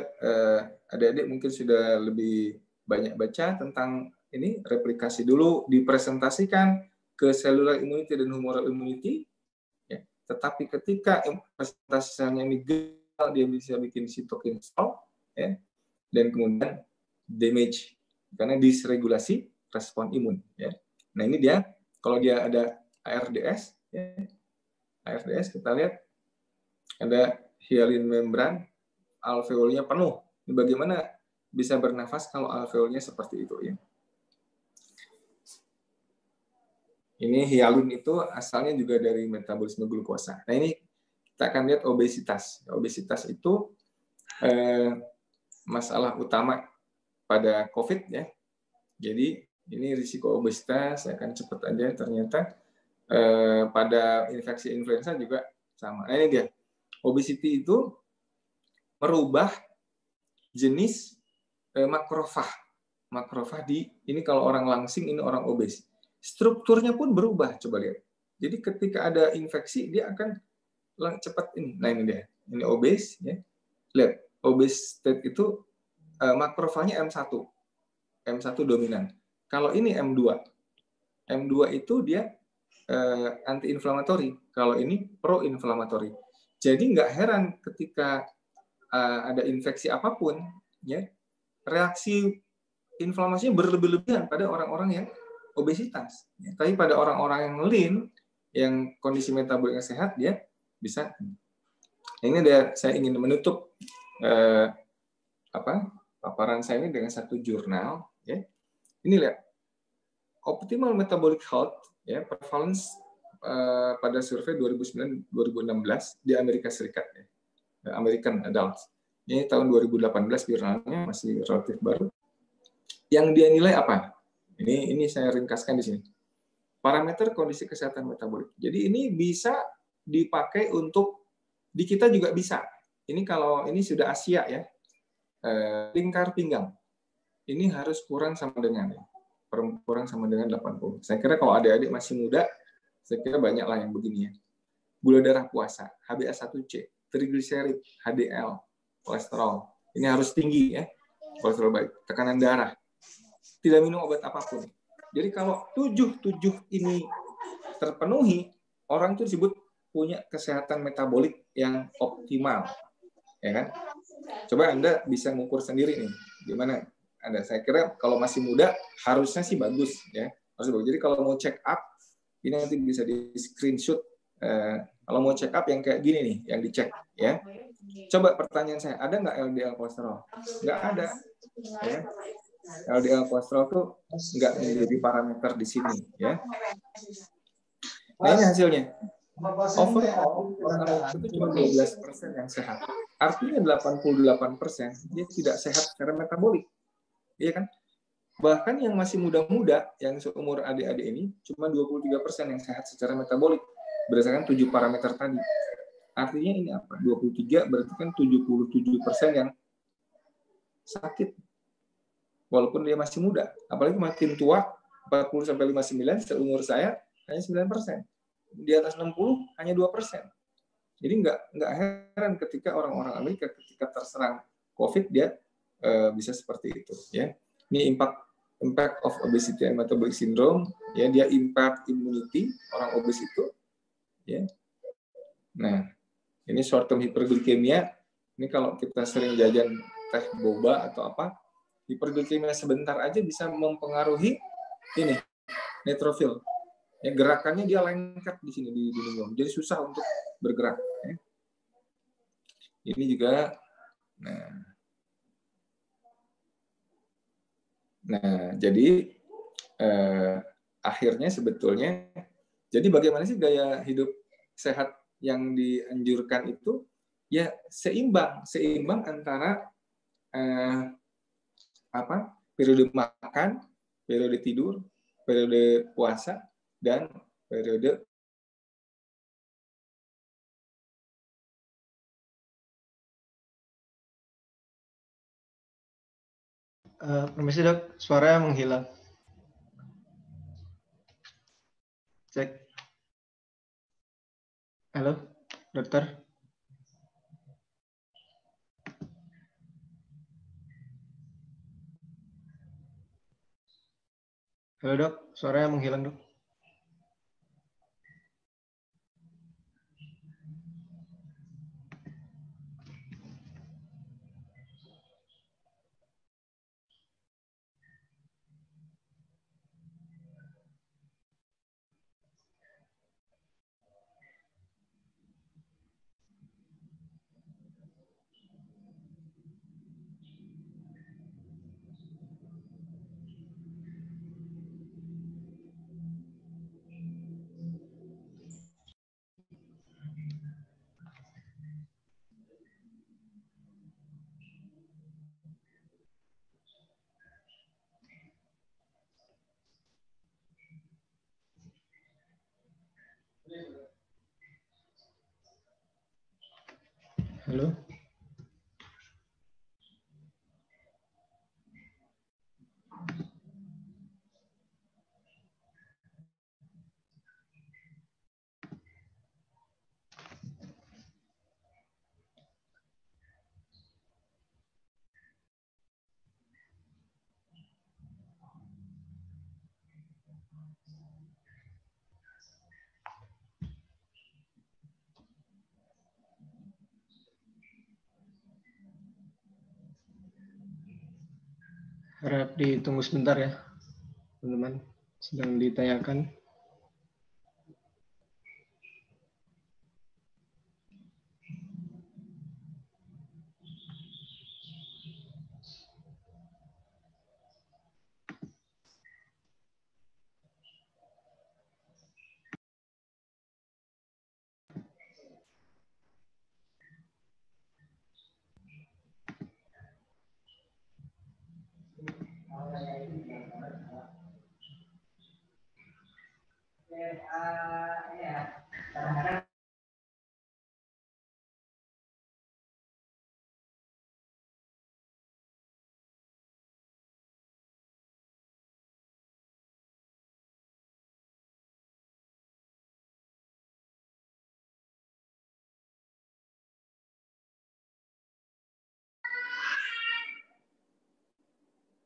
Speaker 1: adik-adik mungkin sudah lebih banyak baca tentang ini, replikasi dulu dipresentasikan ke cellular immunity dan humoral immunity, ya. Tetapi ketika presentasinya ini gagal, dia bisa bikin cytokine storm, ya, dan kemudian damage karena disregulasi respon imun, ya. Nah ini dia, kalau dia ada ARDS, ya, ARDS kita lihat ada hyaline membran, alveolnya penuh. Ini bagaimana bisa bernafas kalau alveolnya seperti itu, ya. Ini hyalin itu asalnya juga dari metabolisme glukosa. Nah ini kita akan lihat obesitas. Obesitas itu masalah utama pada COVID ya. Jadi ini risiko obesitas, saya akan cepat aja, ternyata pada infeksi influenza juga sama. Nah ini dia, obesity itu merubah jenis makrofag. Makrofag ini kalau orang langsing, ini orang obes. Strukturnya pun berubah, coba lihat. Jadi ketika ada infeksi, dia akan cepat ini. Nah ini dia, ini obes, ya. Lihat, obes state itu makrofagnya M1 dominan. Kalau ini M2 itu dia anti-inflamatori. Kalau ini pro-inflamatori. Jadi nggak heran ketika ada infeksi apapun, ya, reaksi inflamasinya berlebih-lebihan pada orang-orang yang obesitas. Ya, tapi pada orang-orang yang lean, yang kondisi metaboliknya sehat, dia bisa. Ini saya ingin menutup paparan saya ini dengan satu jurnal. Ya. Ini lihat, optimal metabolic health, ya, prevalence pada survei 2009-2016 di Amerika Serikat, ya, American Adults. Ini tahun 2018, jurnalnya masih relatif baru. Yang dia nilai apa? Ini saya ringkaskan di sini. Parameter kondisi kesehatan metabolik. Jadi ini bisa dipakai untuk di kita juga bisa. Ini kalau ini sudah Asia ya, lingkar pinggang. Ini harus kurang sama dengan 80. Saya kira kalau adik-adik masih muda, saya kira banyak lah yang begini ya. Gula darah puasa, HbA1c, trigliserid, HDL, kolesterol. Ini harus tinggi ya, kolesterol baik, tekanan darah. Tidak minum obat apapun. Jadi kalau 7 ini terpenuhi, orang itu disebut punya kesehatan metabolik yang optimal, ya kan? Coba Anda bisa mengukur sendiri nih, gimana Anda? Saya kira kalau masih muda harusnya sih bagus, ya. Harus bagus. Jadi kalau mau check up, ini nanti bisa di screenshot. Kalau mau check up yang kayak gini nih, yang dicek, ya. Coba pertanyaan saya, ada nggak LDL kolesterol? Nggak ada. Ya. LDL kolesterol tuh nggak menjadi parameter di sini, ya. Nah ini hasilnya. Overall, orang itu cuma 12% yang sehat. Artinya 88% dia tidak sehat secara metabolik, iya kan? Bahkan yang masih muda-muda, yang seumur adik-adik ini, cuma 23% yang sehat secara metabolik berdasarkan 7 parameter tadi. Artinya ini apa? 23 berarti kan 77% yang sakit. Walaupun dia masih muda, apalagi makin tua, 40-59, seumur saya hanya 9%. Di atas 60 hanya 2%. Jadi nggak heran ketika orang-orang Amerika ketika terserang COVID dia bisa seperti itu. Ya, ini impact of obesity and metabolic syndrome. Ya, dia impact immunity orang obes itu. Ya, nah ini short term hyperglycemia. Ini kalau kita sering jajan teh boba atau apa, Hiperglikemia sebentar aja bisa mempengaruhi ini neutrofil. Ya, gerakannya dia lengket di sini di lingkungan. Jadi susah untuk bergerak. Ya. Ini juga, nah jadi akhirnya sebetulnya, jadi bagaimana sih gaya hidup sehat yang dianjurkan itu? Ya seimbang antara periode makan, periode tidur, periode puasa, dan periode
Speaker 2: permisi dok, suaranya menghilang. Cek. Halo, dokter. Halo dok, suaranya menghilang dok. Halo. Harap ditunggu sebentar ya, teman-teman. Sedang ditanyakan.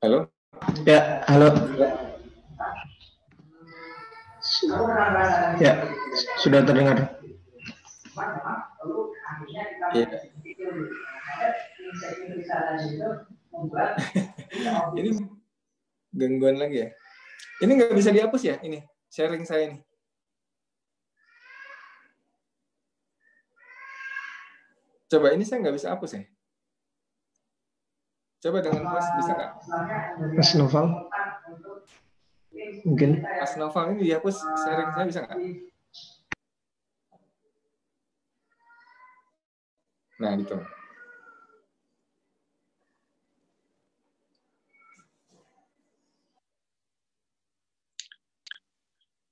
Speaker 1: halo.
Speaker 2: Ya, halo. Ya, sudah terdengar.
Speaker 1: Ya. Ini gangguan lagi ya. Ini nggak bisa dihapus ya? Ini sharing saya nih. Coba ini saya nggak bisa hapus ya. Coba dengan Mas bisa nggak?
Speaker 2: Mas Noval. Mungkin.
Speaker 1: Mas Noval ini dihapus sharing saya bisa nggak? Nah gitu.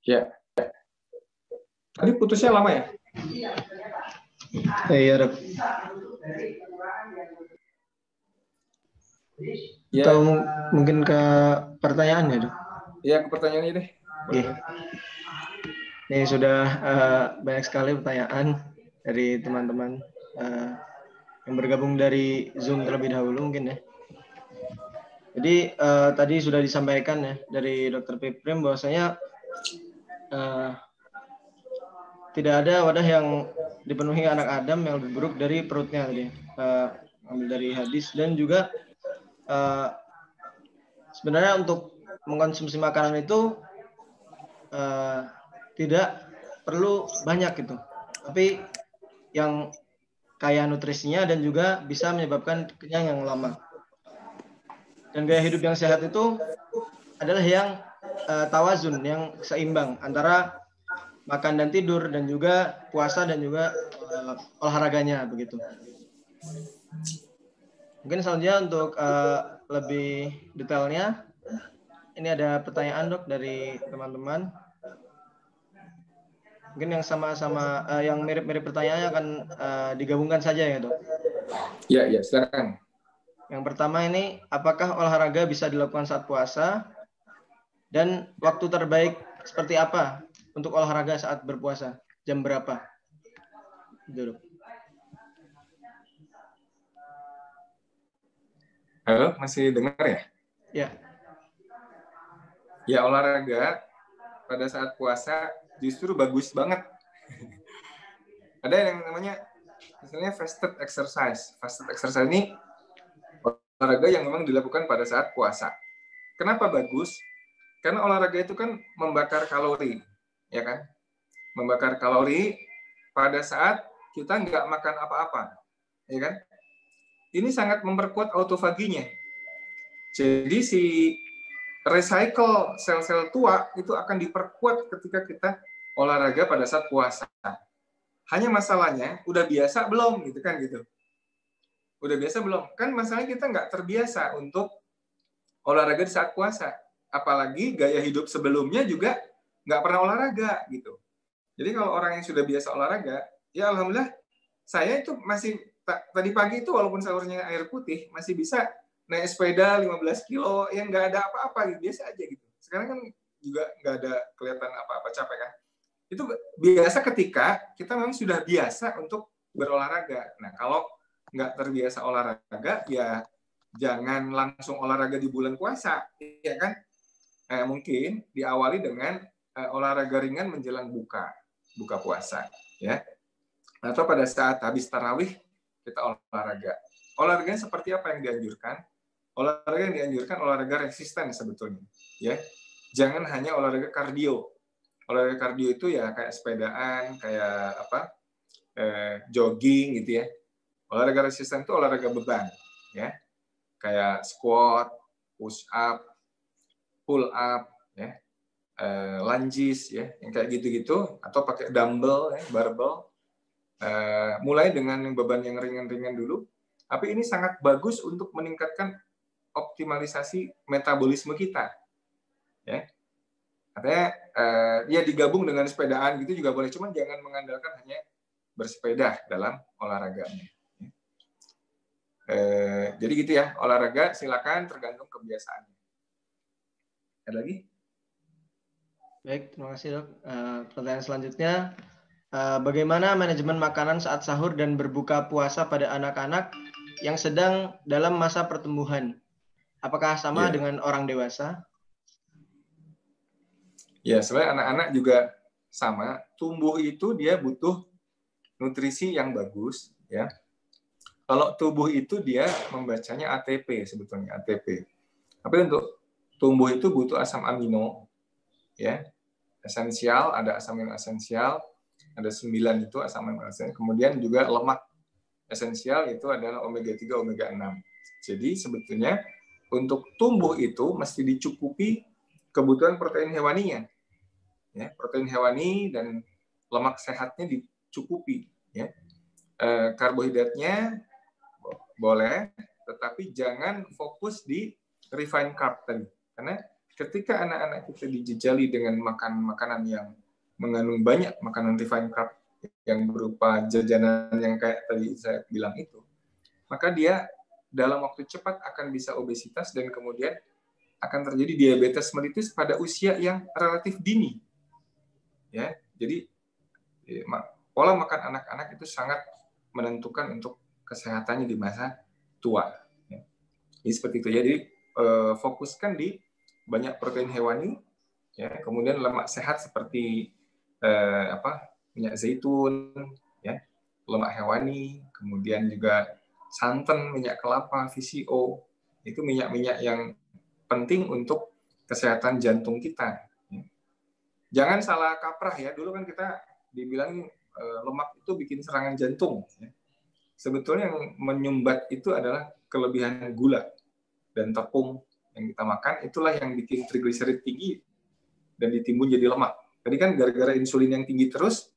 Speaker 1: Ya. Tadi putusnya lama ya?
Speaker 2: Iya, Dok.
Speaker 1: Ya.
Speaker 2: Atau mungkin ke pertanyaan ya, Dok?
Speaker 1: Ya, ke pertanyaannya deh.
Speaker 2: Oke. Ini sudah banyak sekali pertanyaan dari teman-teman yang bergabung dari Zoom terlebih dahulu mungkin ya. Jadi tadi sudah disampaikan ya dari Dr. Piprim bahwasanya tidak ada wadah yang dipenuhi anak Adam yang lebih buruk dari perutnya tadi. Ambil dari hadis dan juga sebenarnya untuk mengkonsumsi makanan itu tidak perlu banyak gitu, tapi yang kaya nutrisinya dan juga bisa menyebabkan kenyang yang lama. Dan gaya hidup yang sehat itu adalah yang tawazun, yang seimbang antara makan dan tidur dan juga puasa dan juga olahraganya begitu. Mungkin selanjutnya untuk lebih detailnya, ini ada pertanyaan Dok dari teman-teman. Mungkin yang sama-sama yang mirip-mirip pertanyaannya akan digabungkan saja ya Dok.
Speaker 1: Ya, silakan.
Speaker 2: Yang pertama ini, apakah olahraga bisa dilakukan saat puasa? Dan waktu terbaik seperti apa untuk olahraga saat berpuasa? Jam berapa? Duduk.
Speaker 1: Halo, masih dengar ya?
Speaker 2: Ya.
Speaker 1: Ya, olahraga pada saat puasa justru bagus banget. Ada yang namanya misalnya fasted exercise. Fasted exercise ini olahraga yang memang dilakukan pada saat puasa. Kenapa bagus? Karena olahraga itu kan membakar kalori, ya kan? Membakar kalori pada saat kita nggak makan apa-apa, ya kan? Ini sangat memperkuat autofaginya. Jadi si recycle sel-sel tua itu akan diperkuat ketika kita olahraga pada saat puasa. Hanya masalahnya, udah biasa belum, gitu kan gitu. Udah biasa belum? Kan masalahnya kita nggak terbiasa untuk olahraga di saat puasa. Apalagi gaya hidup sebelumnya juga nggak pernah olahraga gitu. Jadi kalau orang yang sudah biasa olahraga, ya alhamdulillah saya itu masih tadi pagi itu walaupun sahurnya air putih masih bisa naik sepeda 15 kilo yang nggak ada apa-apa gitu, biasa aja gitu. Sekarang kan juga nggak ada kelihatan apa-apa capek kan. Itu biasa ketika kita memang sudah biasa untuk berolahraga. Nah kalau nggak terbiasa olahraga ya jangan langsung olahraga di bulan puasa, ya kan? Mungkin diawali dengan olahraga ringan menjelang buka puasa, ya. Atau pada saat habis tarawih kita olahraga. Olahraganya seperti apa yang dianjurkan? Olahraga yang dianjurkan olahraga resisten sebetulnya, ya. Jangan hanya olahraga kardio. Olahraga kardio itu ya kayak sepedaan, kayak apa? Jogging gitu ya. Olahraga resisten itu olahraga beban, ya. Kayak squat, push up, pull up, ya, lunges, ya, yang kayak gitu-gitu, atau pakai dumbbell, ya, barbell. Mulai dengan beban yang ringan-ringan dulu, tapi ini sangat bagus untuk meningkatkan optimalisasi metabolisme kita, ya. Artinya ya digabung dengan sepedaan gitu juga boleh, cuman jangan mengandalkan hanya bersepeda dalam olahraganya. Jadi gitu ya, olahraga silakan tergantung kebiasaannya. Ada lagi?
Speaker 2: Baik, terima kasih Dok. Pertanyaan selanjutnya, bagaimana manajemen makanan saat sahur dan berbuka puasa pada anak-anak yang sedang dalam masa pertumbuhan? Apakah sama dengan orang dewasa?
Speaker 1: Ya, sebenarnya anak-anak juga sama. Tumbuh itu dia butuh nutrisi yang bagus, ya. Kalau tubuh itu dia membacanya ATP sebetulnya, ATP. Tapi untuk tumbuh itu butuh asam amino, ya. Esensial, ada asam amino esensial, ada 9 itu asam amino esensial. Kemudian juga lemak esensial itu adalah omega 3, omega 6. Jadi sebetulnya untuk tumbuh itu mesti dicukupi kebutuhan protein hewaninya. Ya, protein hewani dan lemak sehatnya dicukupi, ya. Karbohidratnya boleh, tetapi jangan fokus di refined carb tadi. Karena ketika anak-anak kita dijejali dengan makan makanan yang mengandung banyak makanan refined carb yang berupa jajanan yang kayak tadi saya bilang itu, maka dia dalam waktu cepat akan bisa obesitas dan kemudian akan terjadi diabetes mellitus pada usia yang relatif dini. Ya, jadi pola makan anak-anak itu sangat menentukan untuk kesehatannya di masa tua. Ya. Jadi seperti itu. Jadi fokuskan di banyak protein hewani, ya, kemudian lemak sehat seperti minyak zaitun, ya, lemak hewani, kemudian juga santan, minyak kelapa, VCO, itu minyak-minyak yang penting untuk kesehatan jantung kita. Jangan salah kaprah ya. Dulu kan kita dibilang lemak itu bikin serangan jantung. Sebetulnya yang menyumbat itu adalah kelebihan gula dan tepung yang kita makan. Itulah yang bikin trigliserid tinggi dan ditimbun jadi lemak. Tadi kan gara-gara insulin yang tinggi terus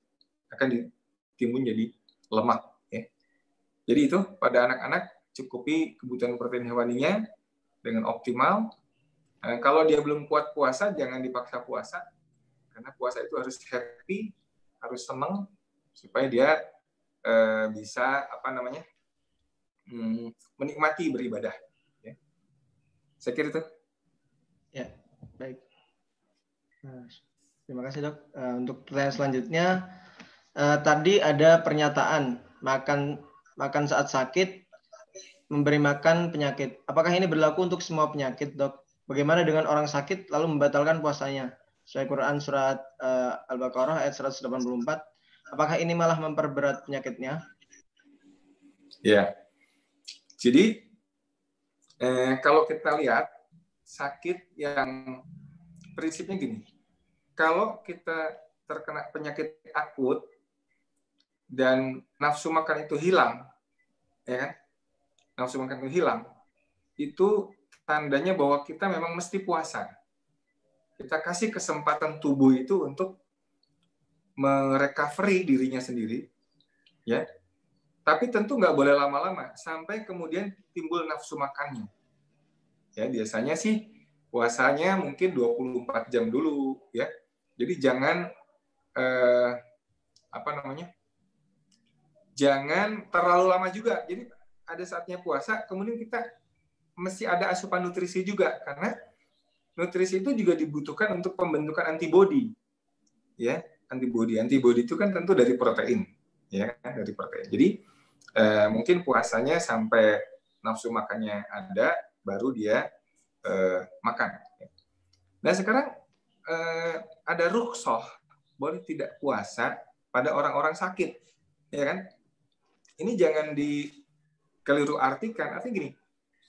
Speaker 1: akan ditimbun jadi lemak. Jadi itu pada anak-anak cukupi kebutuhan protein hewaninya dengan optimal. Kalau dia belum kuat puasa, jangan dipaksa puasa. Karena puasa itu harus happy, harus senang, supaya dia bisa menikmati beribadah. Ya. Saya kira itu.
Speaker 2: Ya, baik. Terima kasih dok. Untuk pertanyaan selanjutnya, tadi ada pernyataan makan saat sakit memberi makan penyakit. Apakah ini berlaku untuk semua penyakit, dok? Bagaimana dengan orang sakit lalu membatalkan puasanya? Sesuai Quran surat Al-Baqarah ayat 184. Apakah ini malah memperberat penyakitnya?
Speaker 1: Ya. Jadi kalau kita lihat sakit yang prinsipnya gini. Kalau kita terkena penyakit akut dan nafsu makan itu hilang, ya kan? Nafsu makan itu hilang, itu tandanya bahwa kita memang mesti puasa. Kita kasih kesempatan tubuh itu untuk merecovery dirinya sendiri, ya. Tapi tentu nggak boleh lama-lama, sampai kemudian timbul nafsu makannya. Ya, biasanya sih puasanya mungkin 24 jam dulu, ya. Jadi jangan jangan terlalu lama juga. Jadi ada saatnya puasa, kemudian kita mesti ada asupan nutrisi juga, karena nutrisi itu juga dibutuhkan untuk pembentukan antibodi, ya, antibodi itu kan tentu dari protein, ya, dari protein. Jadi mungkin puasanya sampai nafsu makannya ada, baru dia makan. Nah sekarang ada rukhsah, boleh tidak puasa pada orang-orang sakit, ya kan? Ini jangan dikeliru artikan. Artinya gini,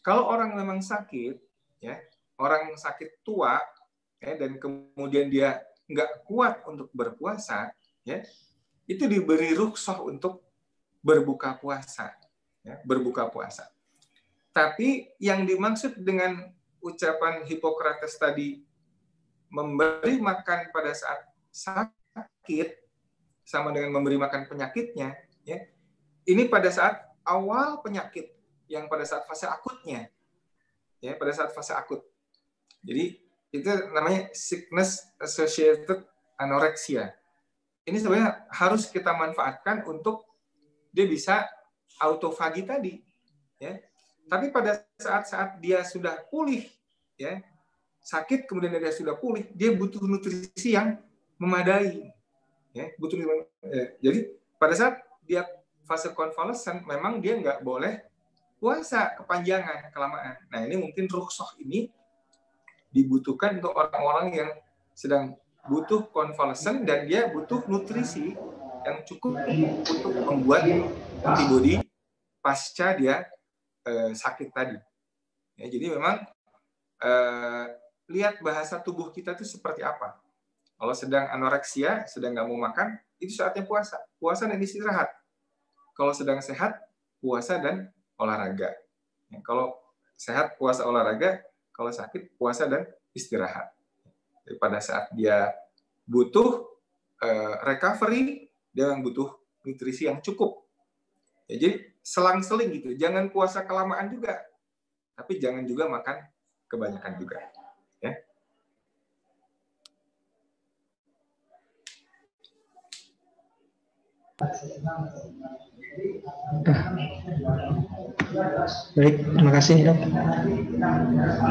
Speaker 1: kalau orang memang sakit, ya, orang sakit tua, ya, dan kemudian dia nggak kuat untuk berpuasa, ya, itu diberi rukhsah untuk berbuka puasa, ya, berbuka puasa. Tapi yang dimaksud dengan ucapan Hippocrates tadi, memberi makan pada saat sakit sama dengan memberi makan penyakitnya, ya, ini pada saat awal penyakit, yang pada saat fase akutnya, ya, pada saat fase akut. Jadi itu namanya sickness associated anorexia. Ini sebenarnya harus kita manfaatkan untuk dia bisa autofagi tadi, ya. Tapi pada saat-saat dia sudah pulih, ya, sakit kemudian dia sudah pulih, dia butuh nutrisi yang memadai, ya, jadi pada saat dia fase konvalesen, memang dia nggak boleh puasa kepanjangan, kelamaan. Nah ini mungkin rukhsah ini dibutuhkan untuk orang-orang yang sedang butuh konvalesen dan dia butuh nutrisi yang cukup untuk membuat antibodi pasca dia sakit tadi. Ya, jadi memang lihat bahasa tubuh kita itu seperti apa. Kalau sedang anoreksia, sedang nggak mau makan, itu saatnya puasa. Puasa dan istirahat. Kalau sedang sehat, puasa dan olahraga. Ya, kalau sehat, puasa olahraga. Kalau sakit, puasa dan istirahat. Jadi pada saat dia butuh recovery, dia yang butuh nutrisi yang cukup. Ya, jadi selang-seling gitu. Jangan puasa kelamaan juga. Tapi jangan juga makan kebanyakan juga. Ya.
Speaker 2: Baik, terima kasih dok.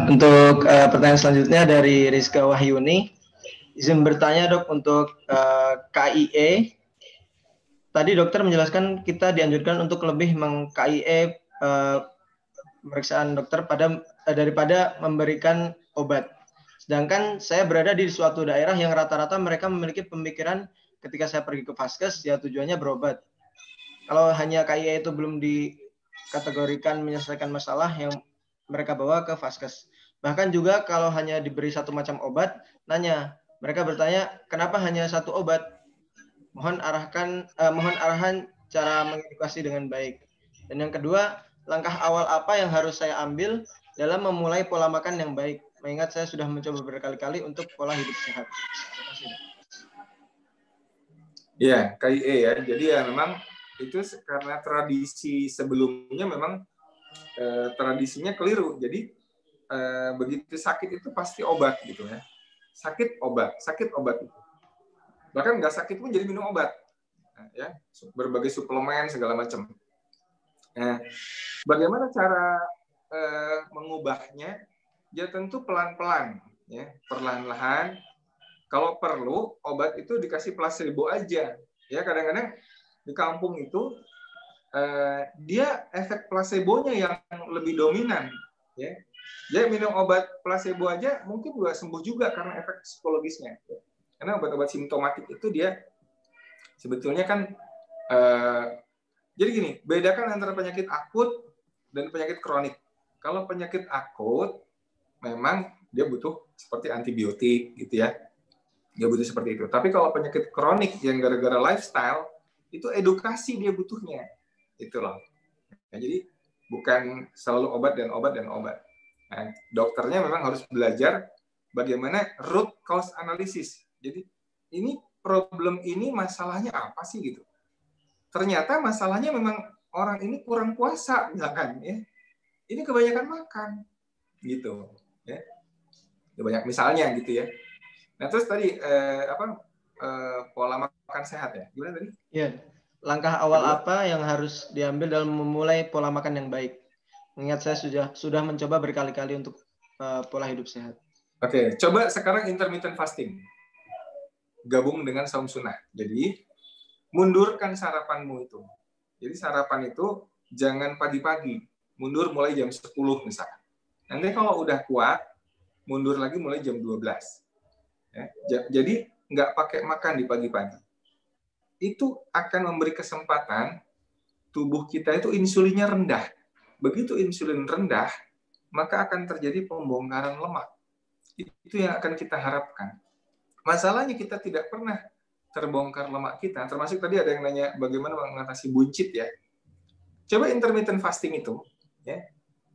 Speaker 2: Untuk pertanyaan selanjutnya dari Rizka Wahyuni, izin bertanya dok untuk KIE. Tadi dokter menjelaskan kita dianjurkan untuk lebih meng-KIE pemeriksaan dokter daripada memberikan obat. Sedangkan saya berada di suatu daerah yang rata-rata mereka memiliki pemikiran ketika saya pergi ke Vaskes, ya tujuannya berobat. Kalau hanya KIE itu belum dikategorikan menyelesaikan masalah yang mereka bawa ke Vaskes. Bahkan juga kalau hanya diberi satu macam obat, mereka bertanya, kenapa hanya satu obat? Mohon arahan cara mengedukasi dengan baik. Dan yang kedua, langkah awal apa yang harus saya ambil dalam memulai pola makan yang baik? Mengingat saya sudah mencoba berkali-kali untuk pola hidup sehat. Terima kasih.
Speaker 1: Ya, KIE ya. Jadi ya memang itu karena tradisi sebelumnya memang tradisinya keliru. Jadi begitu sakit itu pasti obat gitu ya. Sakit obat itu. Bahkan nggak sakit pun jadi minum obat. Nah, ya, berbagai suplemen segala macam. Nah, bagaimana cara mengubahnya? Ya tentu pelan-pelan, ya, perlahan-lahan. Kalau perlu obat itu dikasih placebo aja. Ya kadang-kadang di kampung itu dia efek placebonya yang lebih dominan. Ya, dia minum obat placebo aja mungkin juga sembuh juga karena efek psikologisnya. Karena obat-obat simptomatik itu dia sebetulnya kan jadi gini, bedakan antara penyakit akut dan penyakit kronik. Kalau penyakit akut memang dia butuh seperti antibiotik gitu ya. Dia butuh seperti itu. Tapi kalau penyakit kronik yang gara-gara lifestyle, itu edukasi dia butuhnya. Itu loh. Nah, jadi bukan selalu obat dan obat dan obat. Nah, dokternya memang harus belajar bagaimana root cause analysis. Jadi ini problem ini masalahnya apa sih gitu. Ternyata masalahnya memang orang ini kurang puasa misalkan ya. Ini kebanyakan makan gitu ya. Banyak misalnya gitu ya. Nah terus tadi pola makan sehat ya, gimana tadi?
Speaker 2: Ya, langkah awal
Speaker 1: Kedua?
Speaker 2: apa yang harus diambil dalam memulai pola makan yang baik? Mengingat saya sudah mencoba berkali-kali untuk pola hidup sehat.
Speaker 1: Oke, coba sekarang intermittent fasting, gabung dengan saum sunnah. Jadi mundurkan sarapanmu itu. Jadi sarapan itu jangan pagi-pagi, mundur mulai jam 10 misalkan. Nanti kalau udah kuat, mundur lagi mulai jam 12. Ya, jadi nggak pakai makan di pagi-pagi. Itu akan memberi kesempatan tubuh kita itu insulinnya rendah. Begitu insulin rendah, maka akan terjadi pembongkaran lemak. Itu yang akan kita harapkan. Masalahnya kita tidak pernah terbongkar lemak kita. Termasuk tadi ada yang nanya bagaimana mengatasi buncit ya. Coba intermittent fasting itu, ya.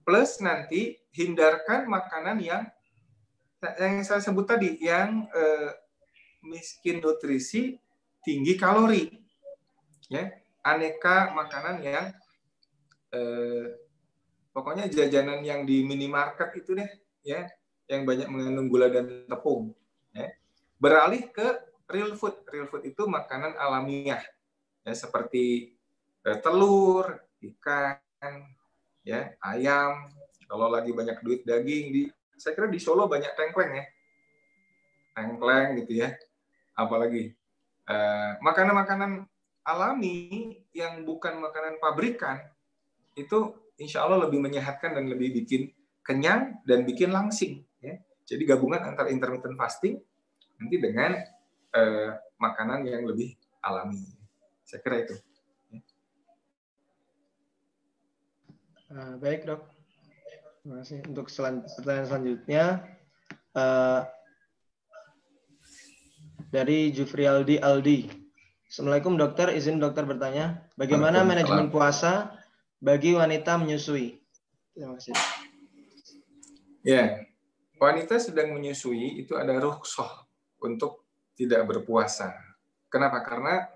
Speaker 1: Plus nanti hindarkan makanan yang saya sebut tadi, yang miskin nutrisi, tinggi kalori. Ya, aneka makanan yang pokoknya jajanan yang di minimarket itu deh, ya, yang banyak mengandung gula dan tepung. Ya. Beralih ke real food. Real food itu makanan alamiah, ya, seperti telur, ikan, ya, ayam. Kalau lagi banyak duit daging, saya kira di Solo banyak tengkleng ya, tengkleng gitu ya. Apalagi makanan-makanan alami yang bukan makanan pabrikan itu insya Allah lebih menyehatkan dan lebih bikin kenyang dan bikin langsing. Ya. Jadi gabungan antara intermittent fasting nanti dengan makanan yang lebih alami. Saya kira itu.
Speaker 2: Baik dok, terima kasih. Untuk pertanyaan selanjutnya dari Jufrialdi Aldi. Assalamualaikum dokter, izin dokter bertanya, bagaimana manajemen puasa bagi wanita menyusui? Terima kasih.
Speaker 1: Ya, wanita sedang menyusui itu ada rukhsah untuk tidak berpuasa. Kenapa? Karena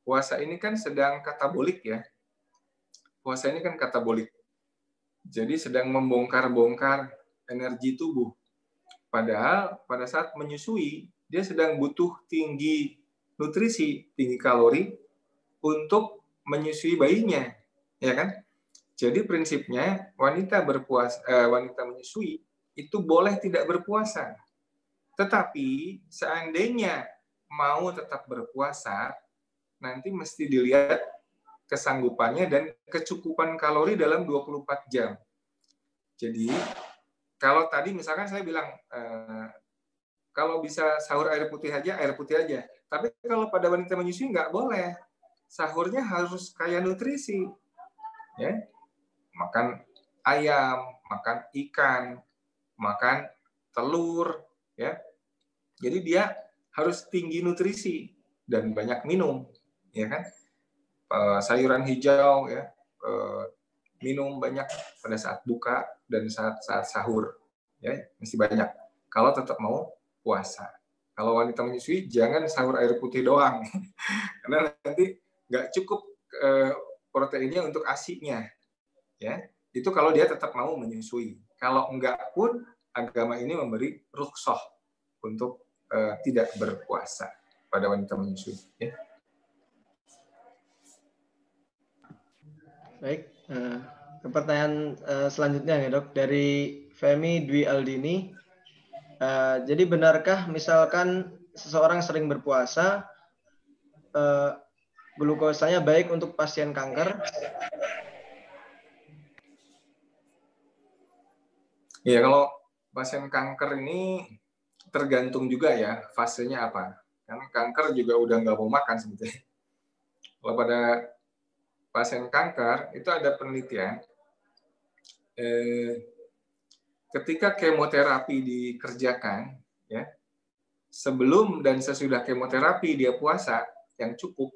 Speaker 1: puasa ini kan sedang katabolik ya. Puasa ini kan katabolik. Jadi sedang membongkar-bongkar energi tubuh. Padahal pada saat menyusui, dia sedang butuh tinggi nutrisi, tinggi kalori untuk menyusui bayinya, ya kan? Jadi prinsipnya wanita menyusui itu boleh tidak berpuasa. Tetapi seandainya mau tetap berpuasa, nanti mesti dilihat kesanggupannya dan kecukupan kalori dalam 24 jam. Jadi kalau tadi misalkan saya bilang kalau bisa sahur air putih aja. Tapi kalau pada wanita menyusui nggak boleh. Sahurnya harus kaya nutrisi. Ya. Makan ayam, makan ikan, makan telur, ya. Jadi dia harus tinggi nutrisi dan banyak minum, ya kan? Sayuran hijau, ya, minum banyak pada saat buka dan saat sahur, ya, mesti banyak. Kalau tetap mau puasa. Kalau wanita menyusui jangan sahur air putih doang, karena nanti nggak cukup proteinnya untuk ASI-nya, ya. Itu kalau dia tetap mau menyusui. Kalau enggak pun agama ini memberi rukhsah untuk tidak berpuasa pada wanita menyusui, ya.
Speaker 2: Baik, ke pertanyaan selanjutnya ya dok, dari Femi Dwi Aldini. Jadi benarkah misalkan seseorang sering berpuasa, glukosanya baik untuk pasien kanker?
Speaker 1: Ya, kalau pasien kanker ini tergantung juga ya fasenya apa. Karena kanker juga udah nggak mau makan sebetulnya. Kalau pada pasien kanker itu ada penelitian, ketika kemoterapi dikerjakan, ya, sebelum dan sesudah kemoterapi dia puasa yang cukup,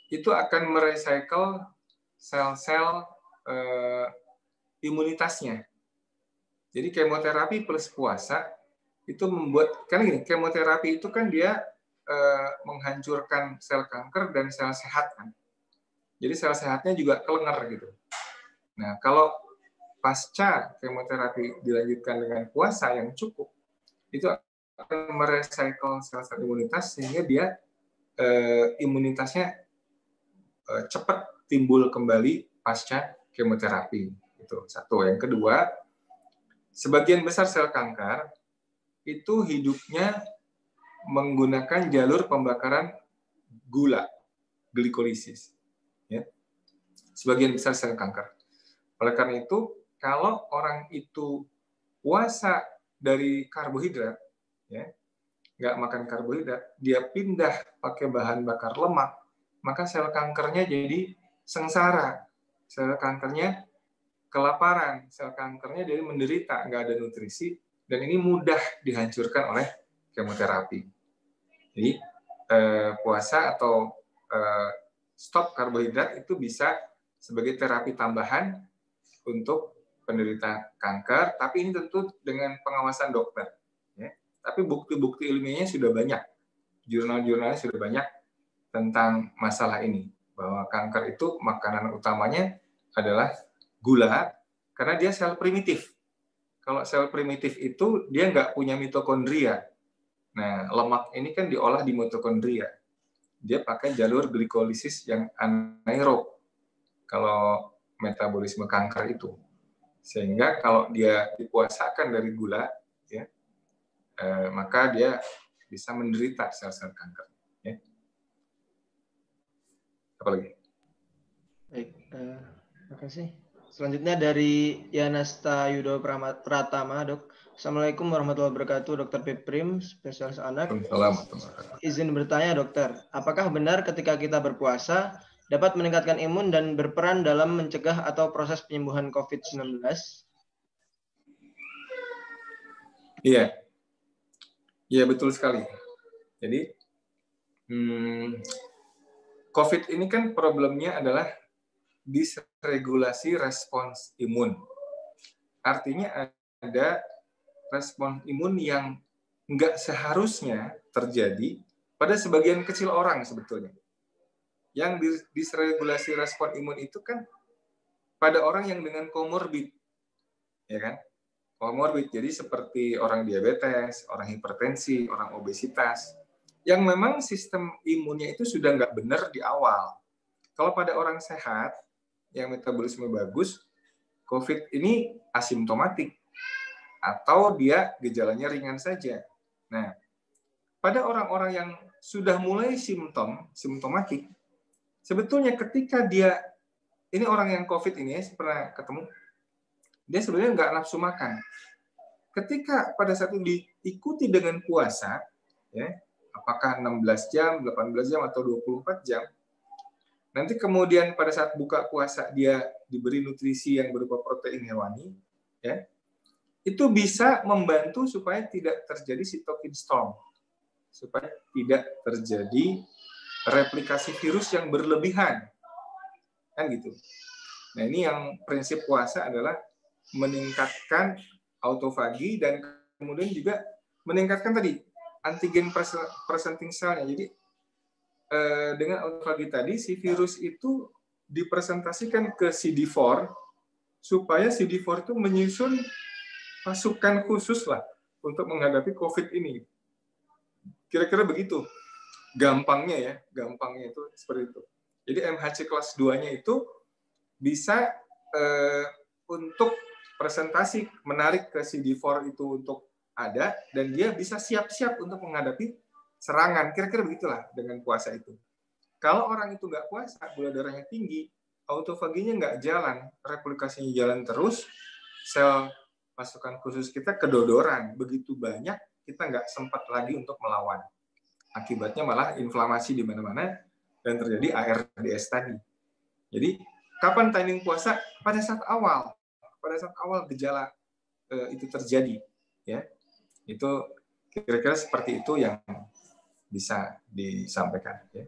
Speaker 1: itu akan merecycle sel-sel imunitasnya. Jadi kemoterapi plus puasa itu membuat, kan gini, kemoterapi itu kan dia menghancurkan sel kanker dan sel sehat kan. Jadi sel sehatnya juga kelenger gitu. Nah, kalau pasca kemoterapi dilanjutkan dengan puasa yang cukup, itu akan merecycle sel-sel imunitas sehingga dia imunitasnya cepat timbul kembali pasca kemoterapi. Itu satu. Yang kedua, sebagian besar sel kanker itu hidupnya menggunakan jalur pembakaran gula, glikolisis. Ya. Sebagian besar sel kanker. Oleh karena itu, kalau orang itu puasa dari karbohidrat, ya, nggak makan karbohidrat, dia pindah pakai bahan bakar lemak, maka sel kankernya jadi sengsara. Sel kankernya kelaparan, sel kankernya jadi menderita, nggak ada nutrisi, dan ini mudah dihancurkan oleh kemoterapi. Jadi puasa atau stop karbohidrat itu bisa sebagai terapi tambahan untuk penderita kanker, tapi ini tentu dengan pengawasan dokter. Ya. Tapi bukti-bukti ilmiahnya sudah banyak, jurnal-jurnalnya sudah banyak tentang masalah ini, bahwa kanker itu makanan utamanya adalah gula, karena dia sel primitif. Kalau sel primitif itu dia nggak punya mitokondria. Nah, lemak ini kan diolah di mitokondria. Dia pakai jalur glikolisis yang anaerob kalau metabolisme kanker itu. Sehingga kalau dia dipuasakan dari gula, ya, maka dia bisa menderita sel-sel kanker. Ya. Apa lagi?
Speaker 2: Baik, terima kasih. Selanjutnya dari Yanasta Yudo Pratama, dok. Assalamualaikum warahmatullahi wabarakatuh, Dokter Piprim, spesialis anak. Izin bertanya, dokter, apakah benar ketika kita berpuasa dapat meningkatkan imun dan berperan dalam mencegah atau proses penyembuhan COVID-19?
Speaker 1: Iya, iya betul sekali. Jadi COVID ini kan problemnya adalah disregulasi respons imun. Artinya ada respons imun yang nggak seharusnya terjadi pada sebagian kecil orang sebetulnya. Yang disregulasi respon imun itu kan pada orang yang dengan komorbid, ya kan? Komorbid, jadi seperti orang diabetes, orang hipertensi, orang obesitas, yang memang sistem imunnya itu sudah nggak benar di awal. Kalau pada orang sehat, yang metabolisme bagus, COVID ini asimptomatik, atau dia gejalanya ringan saja. Nah, pada orang-orang yang sudah mulai simptomatik, sebetulnya ketika dia, ini orang yang COVID ini, saya pernah ketemu, dia sebenarnya nggak nafsu makan. Ketika pada saat itu diikuti dengan puasa, ya, apakah 16 jam, 18 jam, atau 24 jam, nanti kemudian pada saat buka puasa dia diberi nutrisi yang berupa protein hewani, ya, itu bisa membantu supaya tidak terjadi cytokine storm, supaya tidak terjadi replikasi virus yang berlebihan, kan gitu. Nah, ini yang prinsip puasa adalah meningkatkan autofagi dan kemudian juga meningkatkan tadi antigen presenting cell-nya. Jadi dengan autofagi tadi si virus itu dipresentasikan ke CD4 supaya CD4 itu menyusun pasukan khusus lah untuk menghadapi COVID ini. Kira-kira begitu. Gampangnya itu seperti itu. Jadi MHC kelas 2-nya itu bisa untuk presentasi menarik ke CD4 itu untuk ada, dan dia bisa siap-siap untuk menghadapi serangan. Kira-kira begitulah dengan puasa itu. Kalau orang itu nggak puasa, gula darahnya tinggi, autofaginya nggak jalan, replikasinya jalan terus, sel pasukan khusus kita kedodoran. Begitu banyak, kita nggak sempat lagi untuk melawan. Akibatnya malah inflamasi di mana-mana dan terjadi ARDS tadi. Jadi, kapan timing puasa? Pada saat awal gejala itu terjadi, ya. Itu kira-kira seperti itu yang bisa disampaikan, ya.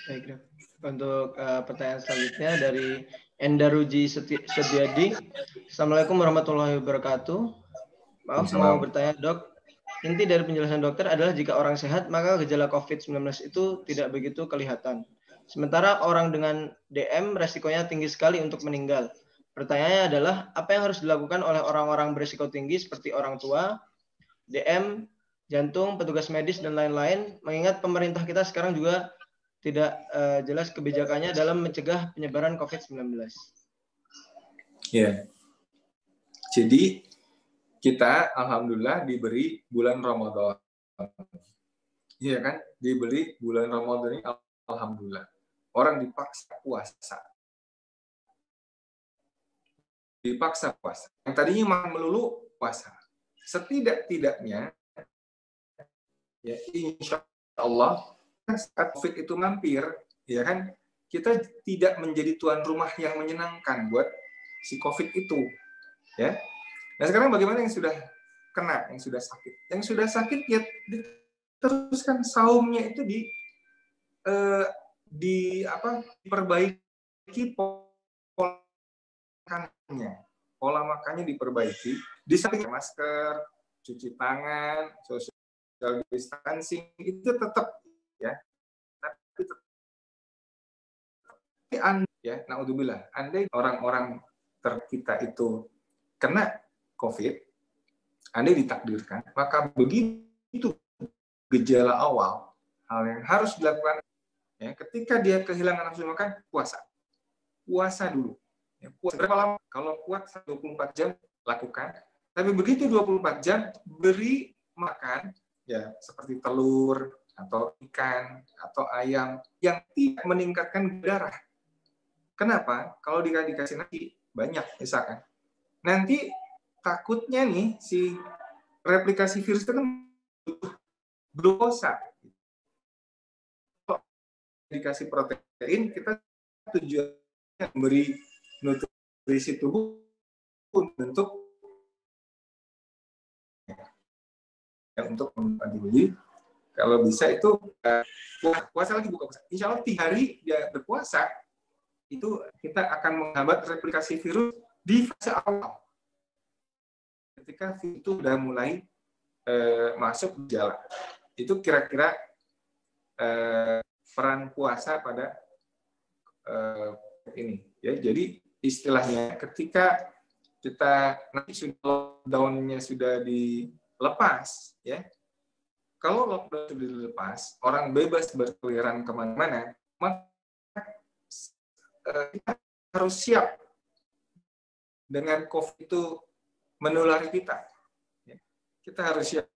Speaker 2: Baik, untuk pertanyaan selanjutnya dari Endaruji Setiadi. Assalamualaikum warahmatullahi wabarakatuh. Maaf, mau bertanya, Dok. Inti dari penjelasan dokter adalah jika orang sehat, maka gejala COVID-19 itu tidak begitu kelihatan. Sementara orang dengan DM resikonya tinggi sekali untuk meninggal. Pertanyaannya adalah, apa yang harus dilakukan oleh orang-orang berisiko tinggi seperti orang tua, DM, jantung, petugas medis, dan lain-lain, mengingat pemerintah kita sekarang juga tidak jelas kebijakannya dalam mencegah penyebaran COVID-19.
Speaker 1: Ya. Jadi kita alhamdulillah diberi bulan Ramadan. Iya kan? Diberi bulan Ramadan ini alhamdulillah. Orang dipaksa puasa. Yang tadinya makan melulu puasa. Setidak-tidaknya ya insya Allah saat COVID itu mampir, ya kan, kita tidak menjadi tuan rumah yang menyenangkan buat si COVID itu, ya. Nah sekarang bagaimana yang sudah kena, yang sudah sakit? Yang sudah sakit ya diteruskan saumnya itu diperbaiki pola makannya diperbaiki, di samping masker, cuci tangan, social distancing itu tetap, ya. Tapi ya, naudzubillah, andai orang-orang kita itu kena COVID, andai ditakdirkan, maka begitu gejala awal, hal yang harus dilakukan, ya, ketika dia kehilangan nafsu makan, puasa dulu. Ya, puasa berapa lama? Kalau kuat 24 jam lakukan. Tapi begitu 24 jam beri makan, ya seperti telur atau ikan atau ayam yang tidak meningkatkan darah. Kenapa? Kalau dikasih nasi banyak misalkan, nanti takutnya nih si replikasi virus itu kan glukosa. Kalau dikasih protein, kita tujuannya memberi nutrisi tubuh untuk antibodi. Kalau bisa itu puasa lagi, buka puasa. Insya Allah 3 hari dia berpuasa, itu kita akan menghambat replikasi virus di fase awal. Ketika virus itu sudah mulai masuk gejala. Itu kira-kira peran puasa pada ini. Ya, jadi istilahnya ketika kita nanti sudah lockdown-nya sudah dilepas, ya. Kalau lockdown sudah dilepas, orang bebas berkeliaran kemana-mana, maka kita harus siap dengan COVID itu menulari kita. Kita harus siap.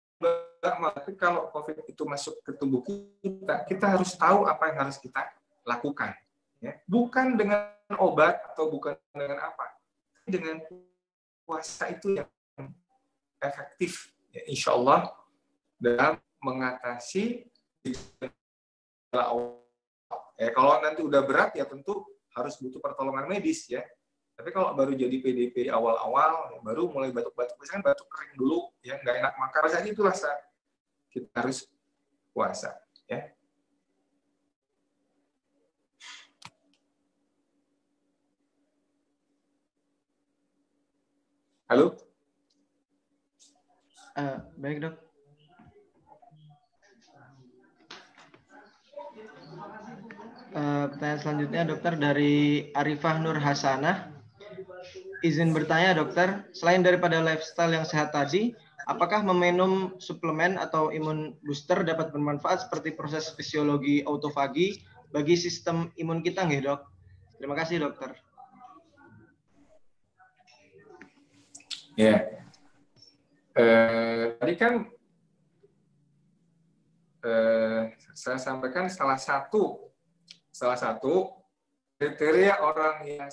Speaker 1: Tapi kalau COVID itu masuk ke tubuh kita, kita harus tahu apa yang harus kita lakukan. Ya. Bukan dengan obat atau bukan dengan apa. Dengan puasa itu yang efektif, ya, insya Allah, dalam mengatasi gejala awal. Kalau nanti udah berat ya tentu harus butuh pertolongan medis, ya. Tapi kalau baru jadi PDP awal-awal, ya baru mulai batuk-batuk, biasanya kan batuk kering dulu, ya nggak enak makan, saja itu rasa kita harus puasa, ya. Halo?
Speaker 2: Baik dok. Pertanyaan selanjutnya dokter dari Arifah Nur Hasanah. Izin bertanya dokter, selain daripada lifestyle yang sehat tadi, apakah meminum suplemen atau imun booster dapat bermanfaat seperti proses fisiologi autofagi bagi sistem imun kita nggih dok? Terima kasih dokter.
Speaker 1: Ya, tadi kan saya sampaikan salah satu kriteria orang yang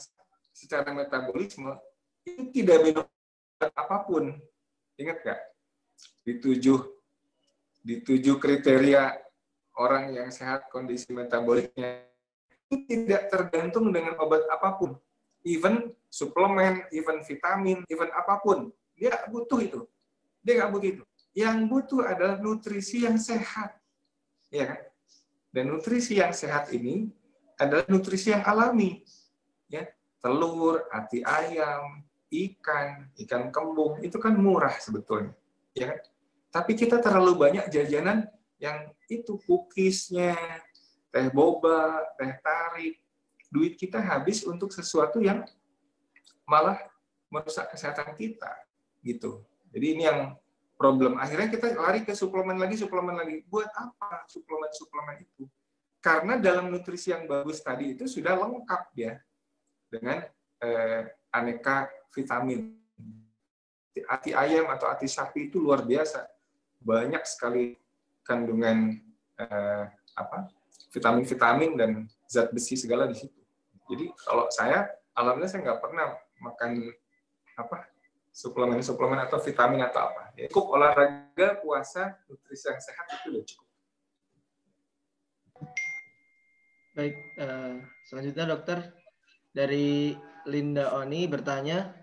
Speaker 1: secara metabolisme itu tidak minum apapun. Ingat nggak? Di tujuh kriteria orang yang sehat kondisi metaboliknya itu tidak tergantung dengan obat apapun. Even suplemen, even vitamin, even apapun. Dia nggak butuh itu. Dia nggak butuh itu. Yang butuh adalah nutrisi yang sehat. Ya kan? Dan nutrisi yang sehat ini adalah nutrisi yang alami. Ya, telur, ati ayam, ikan kembung, itu kan murah sebetulnya. Ya kan? Tapi kita terlalu banyak jajanan yang itu cookies-nya, teh boba, teh tarik. Duit kita habis untuk sesuatu yang malah merusak kesehatan kita, gitu. Jadi ini yang problem. Akhirnya kita lari ke suplemen lagi. Buat apa suplemen itu? Karena dalam nutrisi yang bagus tadi itu sudah lengkap ya dengan aneka vitamin. Ati ayam atau ati sapi itu luar biasa, banyak sekali kandungan vitamin dan zat besi segala di situ. Jadi kalau saya, alhamdulillah saya nggak pernah makan suplemen atau vitamin atau apa. Ya, cukup olahraga, puasa, nutrisi yang sehat itu udah cukup.
Speaker 2: Baik, selanjutnya dokter dari Linda Oni bertanya,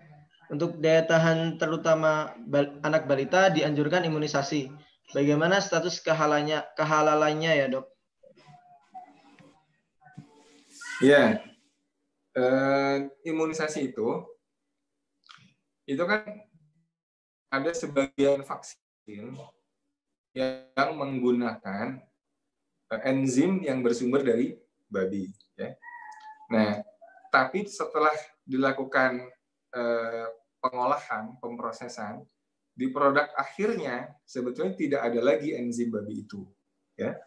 Speaker 2: untuk daya tahan terutama anak balita dianjurkan imunisasi. Bagaimana status kehalalannya ya dok?
Speaker 1: Ya, imunisasi itu kan ada sebagian vaksin yang menggunakan enzim yang bersumber dari babi. Ya. Nah, tapi setelah dilakukan pengolahan, pemprosesan, di produk akhirnya sebetulnya tidak ada lagi enzim babi itu. Ya.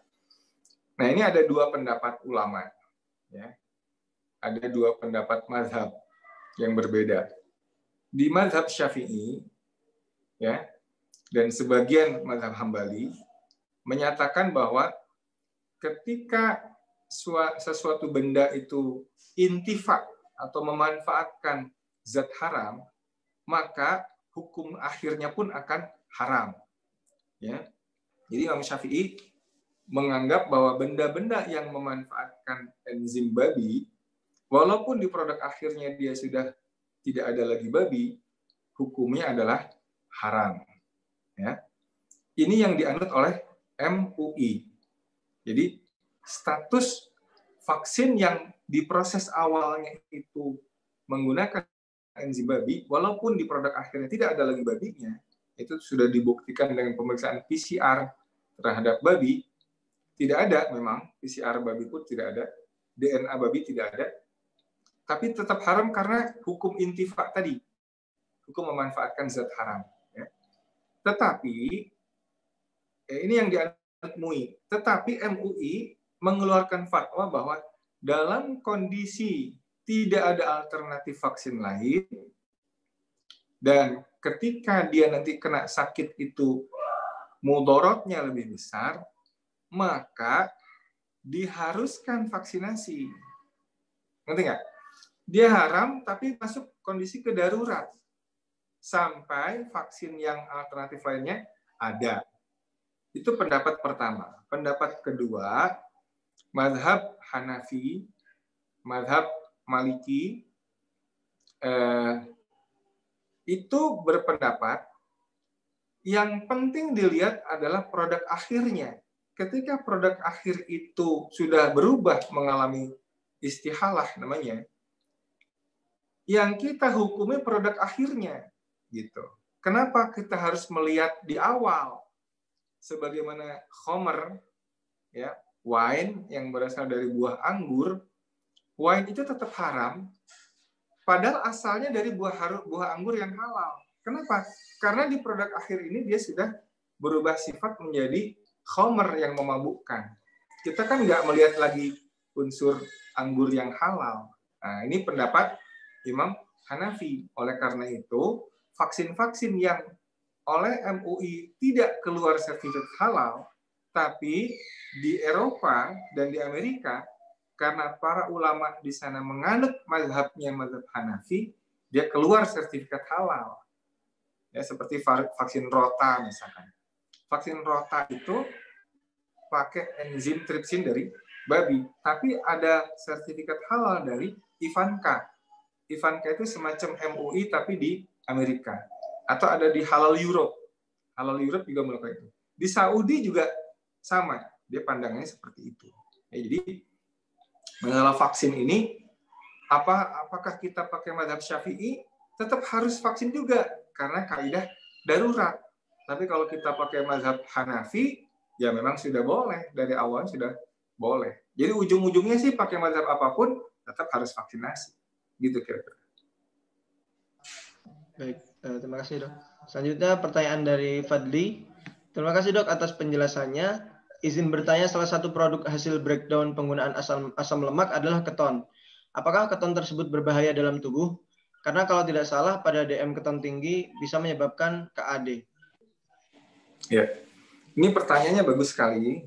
Speaker 1: Nah, ini ada dua pendapat ulama. Ya. Ada dua pendapat mazhab yang berbeda. Di mazhab Syafi'i, ya, dan sebagian mazhab Hambali menyatakan bahwa ketika sesuatu benda itu intifak atau memanfaatkan zat haram, maka hukum akhirnya pun akan haram. Ya. Jadi Imam Syafi'i menganggap bahwa benda-benda yang memanfaatkan enzim babi, walaupun di produk akhirnya dia sudah tidak ada lagi babi, hukumnya adalah haram. Ya. Ini yang dianut oleh MUI. Jadi status vaksin yang diproses awalnya itu menggunakan enzim babi, walaupun di produk akhirnya tidak ada lagi babinya, itu sudah dibuktikan dengan pemeriksaan PCR terhadap babi, tidak ada memang, PCR babi pun tidak ada, DNA babi tidak ada, tapi tetap haram karena hukum intifak tadi, hukum memanfaatkan zat haram. Ya. Tetapi, ini yang dianut MUI, tetapi MUI mengeluarkan fatwa bahwa dalam kondisi tidak ada alternatif vaksin lain, dan ketika dia nanti kena sakit itu mudorotnya lebih besar, maka diharuskan vaksinasi. Ngerti nggak? Dia haram, tapi masuk kondisi kedarurat. Sampai vaksin yang alternatif lainnya ada. Itu pendapat pertama. Pendapat kedua, mazhab Hanafi, mazhab Maliki, itu berpendapat yang penting dilihat adalah produk akhirnya. Ketika produk akhir itu sudah berubah mengalami istihalah namanya, yang kita hukumi produk akhirnya gitu. Kenapa kita harus melihat di awal? Sebagaimana khamr, ya, wine yang berasal dari buah anggur, wine itu tetap haram, padahal asalnya dari buah anggur yang halal. Kenapa? Karena di produk akhir ini dia sudah berubah sifat menjadi khamr yang memabukkan. Kita kan nggak melihat lagi unsur anggur yang halal. Nah, ini pendapat Imam Hanafi. Oleh karena itu, vaksin-vaksin yang oleh MUI tidak keluar sertifikat halal, tapi di Eropa dan di Amerika, karena para ulama di sana menganut mazhabnya mazhab Hanafi, dia keluar sertifikat halal. Ya, seperti vaksin Rota misalkan. Vaksin Rota itu pakai enzim tripsin dari babi, tapi ada sertifikat halal dari Ivanka. Ivanka itu semacam MUI tapi di Amerika. Atau ada di Halal Europe. Halal Europe juga melakukan itu. Di Saudi juga sama, dia pandangannya seperti itu. Ya, jadi mengenai vaksin ini, apakah kita pakai mazhab Syafi'i? Tetap harus vaksin juga karena kaidah darurat. Tapi kalau kita pakai mazhab Hanafi, ya memang sudah boleh, dari awal sudah boleh. Jadi ujung-ujungnya sih pakai mazhab apapun tetap harus vaksinasi. Gitu kira-kira.
Speaker 2: Baik, terima kasih Dok. Selanjutnya pertanyaan dari Fadli. Terima kasih Dok atas penjelasannya. Izin bertanya, salah satu produk hasil breakdown penggunaan asam lemak adalah keton. Apakah keton tersebut berbahaya dalam tubuh? Karena kalau tidak salah pada DM keton tinggi bisa menyebabkan KAD.
Speaker 1: Ya, ini pertanyaannya bagus sekali.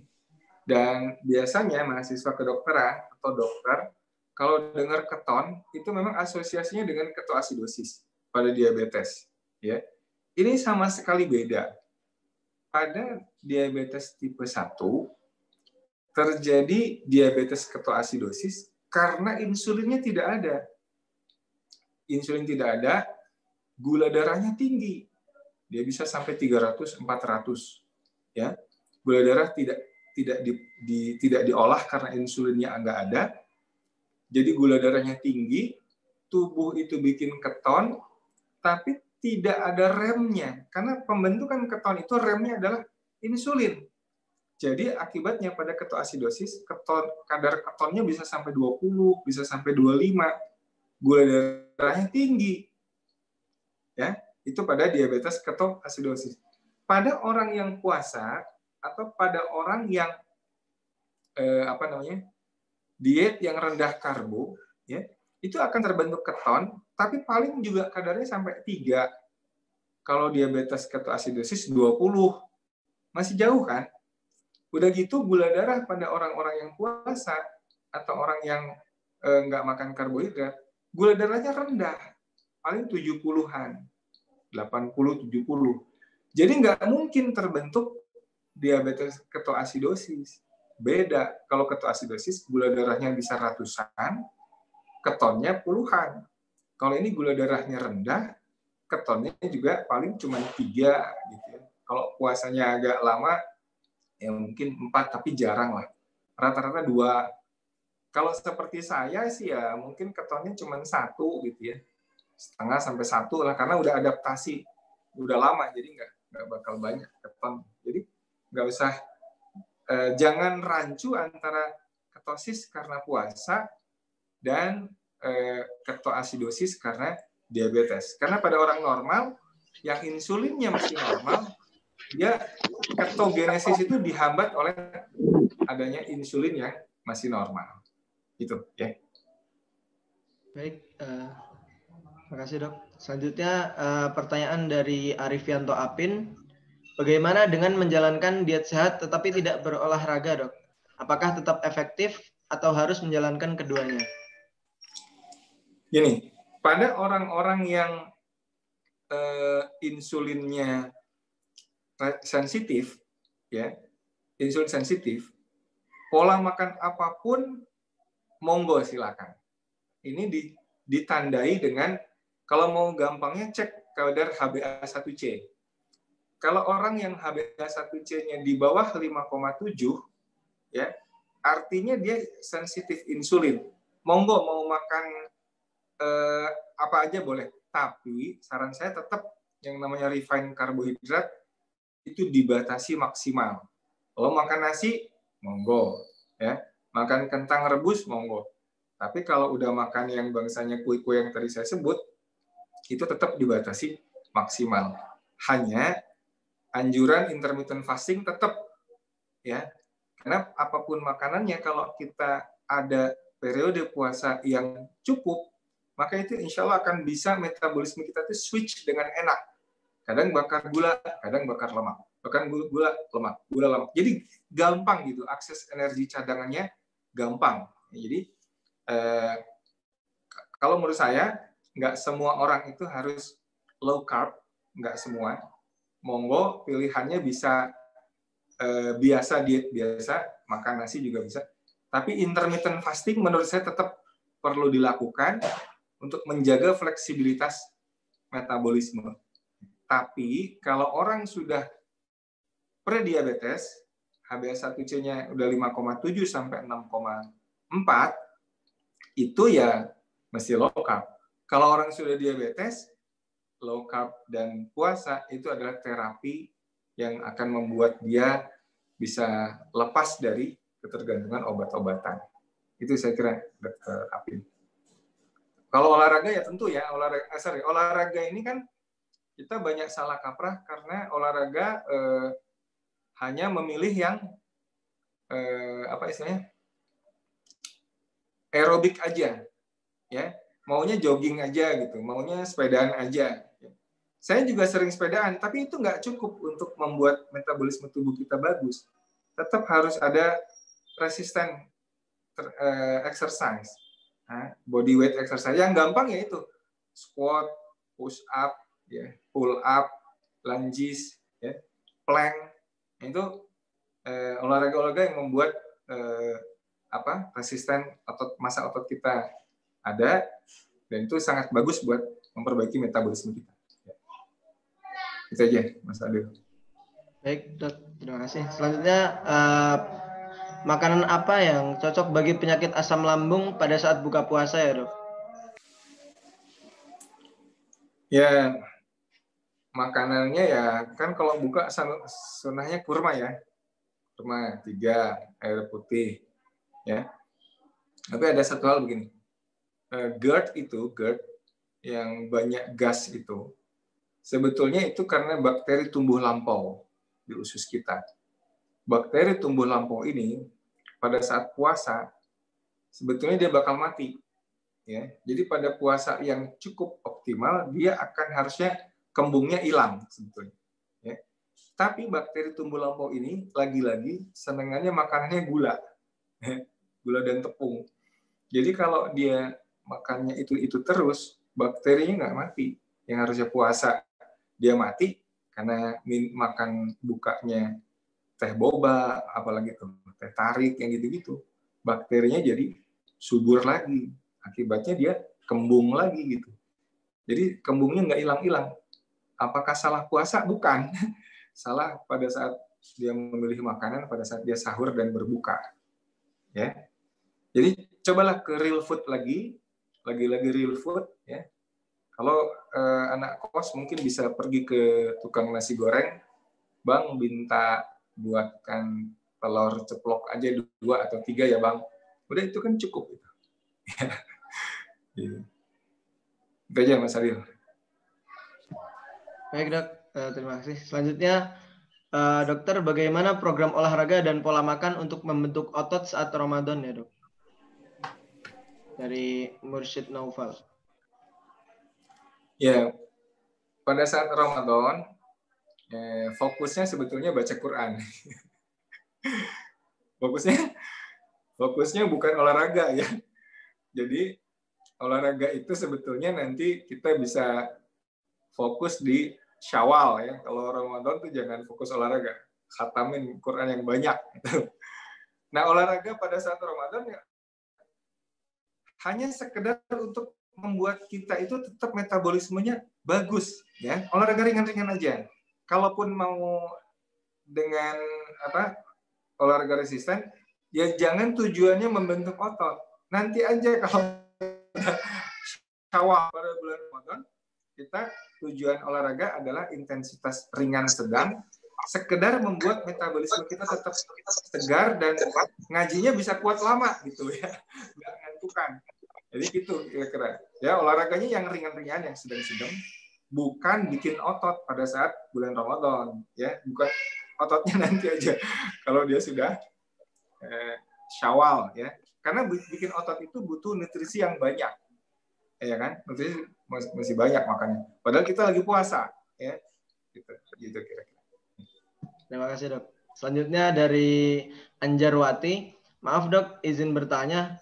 Speaker 1: Dan biasanya mahasiswa kedokteran atau dokter kalau dengar keton itu memang asosiasinya dengan ketoasidosis pada diabetes. Ya, ini sama sekali beda. Pada diabetes tipe 1 terjadi diabetes ketoasidosis karena insulinnya tidak ada. Insulin tidak ada, gula darahnya tinggi. Dia bisa sampai 300, 400. Ya. Gula darah tidak diolah karena insulinnya nggak ada. Jadi gula darahnya tinggi, tubuh itu bikin keton, tapi tidak ada remnya. Karena pembentukan keton itu remnya adalah insulin. Jadi akibatnya pada ketoasidosis, kadar ketonnya bisa sampai 20, bisa sampai 25. Gula darahnya tinggi. Ya, itu pada diabetes ketoasidosis. Pada orang yang puasa atau pada orang yang diet yang rendah karbo, ya, itu akan terbentuk keton, tapi paling juga kadarnya sampai 3. Kalau diabetes ketoasidosis 20. Masih jauh kan? Udah gitu gula darah pada orang-orang yang puasa atau orang yang nggak makan karbohidrat, gula darahnya rendah, paling 70-an, 80, 70. Jadi nggak mungkin terbentuk diabetes ketoasidosis. Beda, kalau ketoasidosis gula darahnya bisa ratusan, ketonnya puluhan. Kalau ini gula darahnya rendah, ketonnya juga paling cuma 3 gitu ya. Kalau puasanya agak lama, ya mungkin 4, tapi jarang lah. Rata-rata 2. Kalau seperti saya sih ya mungkin ketonnya cuma 1 gitu ya. 0,5 sampai 1 lah, karena udah adaptasi. Udah lama, jadi nggak bakal banyak keton. Jadi nggak usah, jangan rancu antara ketosis karena puasa dan ketoasidosis karena diabetes. Karena pada orang normal, yang insulinnya masih normal, dia ketogenesis itu dihambat oleh adanya insulin yang masih normal. Gitu ya.
Speaker 2: Baik, terima kasih Dok. Selanjutnya pertanyaan dari Arifianto Apin. Bagaimana dengan menjalankan diet sehat tetapi tidak berolahraga, Dok? Apakah tetap efektif atau harus menjalankan keduanya?
Speaker 1: Gini, pada orang-orang yang insulinnya sensitif, ya, insulin sensitif, pola makan apapun monggo silakan. Ini ditandai dengan Kalau mau gampangnya cek kadar HbA1c. Kalau orang yang HbA1c-nya di bawah 5,7, ya, artinya dia sensitif insulin. Monggo mau makan apa aja boleh, tapi saran saya tetap yang namanya refined karbohidrat itu dibatasi maksimal. Kalau makan nasi, monggo, ya, makan kentang rebus, monggo. Tapi kalau udah makan yang bangsanya kue-kue yang tadi saya sebut, itu tetap dibatasi maksimal. Hanya anjuran intermittent fasting tetap, ya, karena apapun makanannya, kalau kita ada periode puasa yang cukup, maka itu insya Allah akan bisa metabolisme kita itu switch dengan enak. Kadang bakar gula, kadang bakar lemak. Bahkan gula, lemak, gula, lemak. Jadi gampang gitu, akses energi cadangannya gampang. Jadi kalau menurut saya, nggak semua orang itu harus low carb, nggak semua. Monggo pilihannya bisa biasa, diet biasa, makan nasi juga bisa. Tapi intermittent fasting menurut saya tetap perlu dilakukan untuk menjaga fleksibilitas metabolisme. Tapi kalau orang sudah prediabetes, HbA1c-nya udah 5,7 sampai 6,4, itu ya mesti low carb. Kalau orang sudah diabetes, low carb dan puasa itu adalah terapi yang akan membuat dia bisa lepas dari ketergantungan obat-obatan. Itu saya kira, Dr. Apin. Kalau olahraga ya tentu ya, olahraga ini kan kita banyak salah kaprah karena olahraga hanya memilih yang apa istilahnya, aerobik aja, ya, maunya jogging aja gitu, maunya sepedaan aja. Saya juga sering sepedaan, tapi itu nggak cukup untuk membuat metabolisme tubuh kita bagus. Tetap harus ada resisten exercise, body weight exercise. Yang gampang ya itu squat, push up, ya, pull up, lunges, ya, plank. Itu olahraga-olahraga yang membuat resisten massa otot kita ada, dan itu sangat bagus buat memperbaiki metabolisme kita. Itu aja, Mas Adil.
Speaker 2: Baik, Dok. Terima kasih. Selanjutnya, makanan apa yang cocok bagi penyakit asam lambung pada saat buka puasa ya, Dok?
Speaker 1: Ya, makanannya ya, kan kalau buka sunahnya kurma ya. Kurma 3, air putih. Ya. Tapi ada satu hal begini. GERD yang banyak gas itu, sebetulnya itu karena bakteri tumbuh lampau di usus kita. Bakteri tumbuh lampau ini pada saat puasa sebetulnya dia bakal mati. Ya. Jadi pada puasa yang cukup optimal dia akan harusnya kembungnya hilang sebetulnya. Ya. Tapi bakteri tumbuh lampau ini lagi-lagi senengannya makanannya gula. Gula dan tepung. Jadi kalau dia makannya itu terus, bakterinya nggak mati. Yang harusnya puasa dia mati karena makan bukanya teh boba, apalagi tuh teh tarik yang gitu-gitu. Bakterinya jadi subur lagi. Akibatnya dia kembung lagi gitu. Jadi kembungnya nggak hilang-hilang. Apakah salah puasa? Bukan. Salah pada saat dia memilih makanan pada saat dia sahur dan berbuka. Ya. Jadi cobalah ke real food lagi real food ya. Kalau anak kos mungkin bisa pergi ke tukang nasi goreng, Bang minta buatkan telur ceplok aja 2 atau 3 ya Bang. Udah itu kan cukup itu. Itu aja Mas Adil.
Speaker 2: Baik, Dok. Terima kasih. Selanjutnya, Dokter, bagaimana program olahraga dan pola makan untuk membentuk otot saat Ramadan ya, Dok? Dari Mursyid Naufal.
Speaker 1: Ya, pada saat Ramadan, fokusnya sebetulnya baca Quran. fokusnya bukan olahraga ya. Jadi olahraga itu sebetulnya nanti kita bisa fokus di Syawal ya. Kalau Ramadan tuh jangan fokus olahraga, khatamin Quran yang banyak. Nah olahraga pada saat Ramadan ya hanya sekedar untuk membuat kita itu tetap metabolismenya bagus, ya. Olahraga ringan-ringan aja. Kalaupun mau dengan olahraga resisten, ya jangan tujuannya membentuk otot. Nanti aja kalau Syawal pada bulan Ramadan, kita tujuan olahraga adalah intensitas ringan sedang, sekedar membuat metabolisme kita tetap segar dan ngajinya bisa kuat lama gitu ya, nggak ngantukan. Jadi gitu kira-kira. Ya olahraganya yang ringan-ringan, yang sedang-sedang, bukan bikin otot pada saat bulan Ramadan, ya bukan ototnya nanti aja kalau dia sudah Syawal, ya. Karena bikin otot itu butuh nutrisi yang banyak, ya kan? Nutrisi masih banyak makanya. Padahal kita lagi puasa, ya. Gitu kira-kira.
Speaker 2: Terima kasih, Dok. Selanjutnya dari Anjarwati. Maaf, Dok, izin bertanya.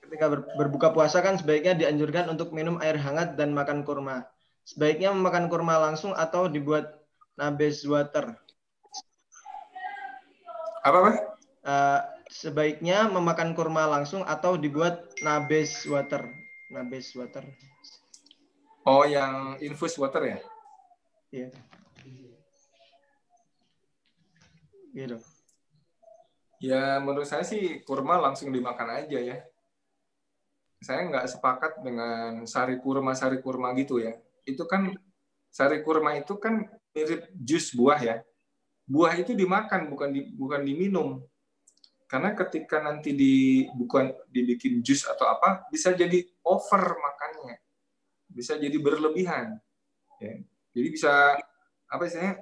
Speaker 2: Ketika berbuka puasa kan sebaiknya dianjurkan untuk minum air hangat dan makan kurma. Sebaiknya memakan kurma langsung atau dibuat nabez water?
Speaker 1: Apa?
Speaker 2: Sebaiknya memakan kurma langsung atau dibuat nabez water? Nabez water.
Speaker 1: Oh, yang infus water ya?
Speaker 2: Iya. Gitu.
Speaker 1: Ya, menurut saya sih kurma langsung dimakan aja ya. Saya nggak sepakat dengan sari kurma gitu ya. Itu kan sari kurma itu kan mirip jus buah ya. Buah itu dimakan bukan diminum. Karena ketika nanti bukan dibikin jus atau apa, bisa jadi over makannya. Bisa jadi berlebihan. Ya. Jadi bisa apa istilahnya?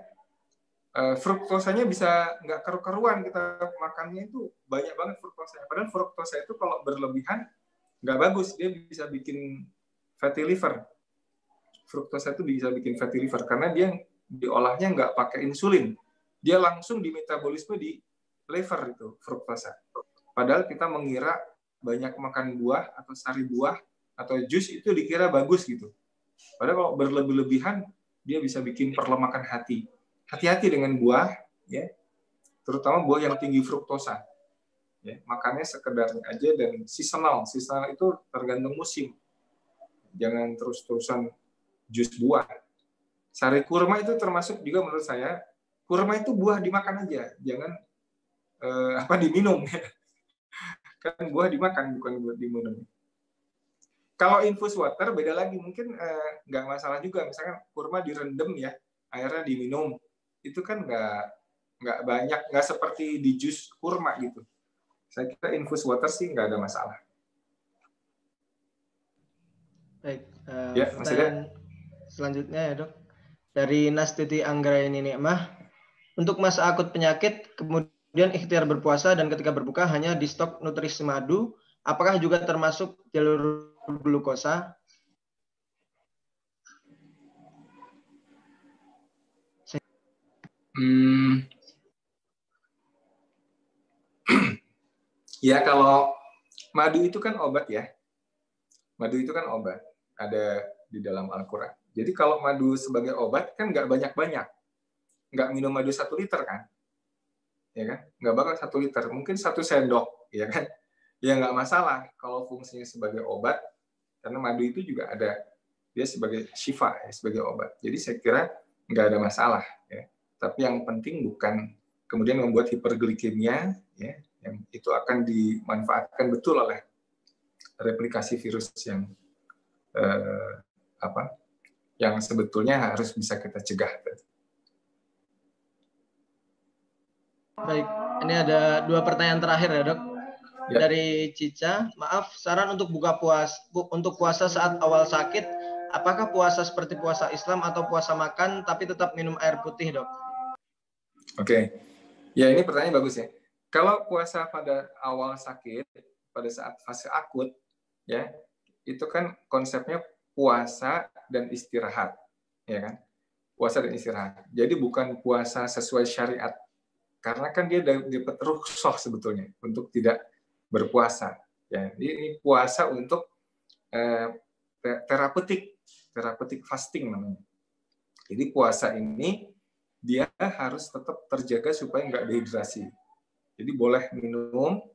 Speaker 1: Fruktosanya bisa nggak keru-keruan, kita makannya itu banyak banget fruktosanya. Padahal fruktosa itu kalau berlebihan nggak bagus, dia bisa bikin fatty liver. Fruktosa itu bisa bikin fatty liver karena dia diolahnya nggak pakai insulin, dia langsung di metabolisme di liver itu fruktosa. Padahal kita mengira banyak makan buah atau sari buah atau jus itu dikira bagus gitu. Padahal kalau berlebih-lebihan dia bisa bikin perlemakan hati. Hati-hati dengan buah, ya, terutama buah yang tinggi fruktosa. Ya, makannya sekedarnya aja dan seasonal. Seasonal itu tergantung musim. Jangan terus-terusan jus buah. Sari kurma itu termasuk juga menurut saya. Kurma itu buah dimakan aja, jangan diminum. Kan buah dimakan bukan buat diminum. Kalau infus water beda lagi, mungkin nggak masalah juga. Misalkan kurma direndam ya, airnya diminum. Itu kan nggak banyak, nggak seperti di jus kurma gitu. Saya kira infus water sih nggak ada masalah.
Speaker 2: Baik,
Speaker 1: Ya,
Speaker 2: pertanyaan selanjutnya ya, Dok. Dari Nastuti Anggraini Nikmah. Untuk masa akut penyakit, kemudian ikhtiar berpuasa dan ketika berbuka hanya di stok nutrisi madu, apakah juga termasuk jalur glukosa?
Speaker 1: Ya, kalau madu itu kan obat ya. Madu itu kan obat. Ada di dalam Al-Quran. Jadi kalau madu sebagai obat kan nggak banyak-banyak. Nggak minum madu 1 liter kan. Ya kan? Nggak bakal 1 liter. Mungkin 1 sendok. Ya kan? Ya nggak masalah kalau fungsinya sebagai obat. Karena madu itu juga ada. Dia sebagai syifa, ya, sebagai obat. Jadi saya kira nggak ada masalah. Ya. Tapi yang penting bukan kemudian membuat hiperglikemia, ya, yang itu akan dimanfaatkan betul oleh replikasi virus yang sebetulnya harus bisa kita cegah.
Speaker 2: Baik, ini ada 2 pertanyaan terakhir ya, Dok. Ya. Dari Cica, maaf, saran untuk puasa saat awal sakit, apakah puasa seperti puasa Islam atau puasa makan tapi tetap minum air putih, Dok?
Speaker 1: Oke. Ya, ini pertanyaan bagus ya. Kalau puasa pada awal sakit, pada saat fase akut, ya, itu kan konsepnya puasa dan istirahat, ya kan? Puasa dan istirahat. Jadi bukan puasa sesuai syariat, karena kan dia dapat rukhsah sebetulnya untuk tidak berpuasa. Ya, ini puasa untuk terapeutik fasting namanya. Jadi puasa ini dia harus tetap terjaga supaya nggak dehidrasi. Jadi boleh minum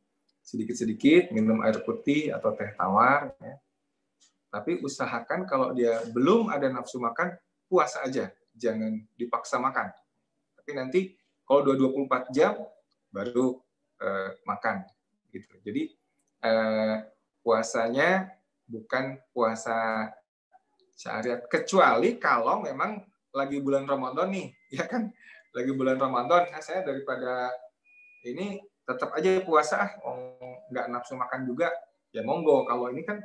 Speaker 1: sedikit-sedikit, minum air putih atau teh tawar, ya. Tapi usahakan kalau dia belum ada nafsu makan, puasa aja, jangan dipaksa makan. Tapi nanti kalau 24 jam baru makan gitu. Jadi puasanya bukan puasa syariat, kecuali kalau memang lagi bulan Ramadan nih, ya kan? Lagi bulan Ramadan, saya daripada ini tetap aja puasa, nggak nafsu makan juga, ya monggo. Kalau ini kan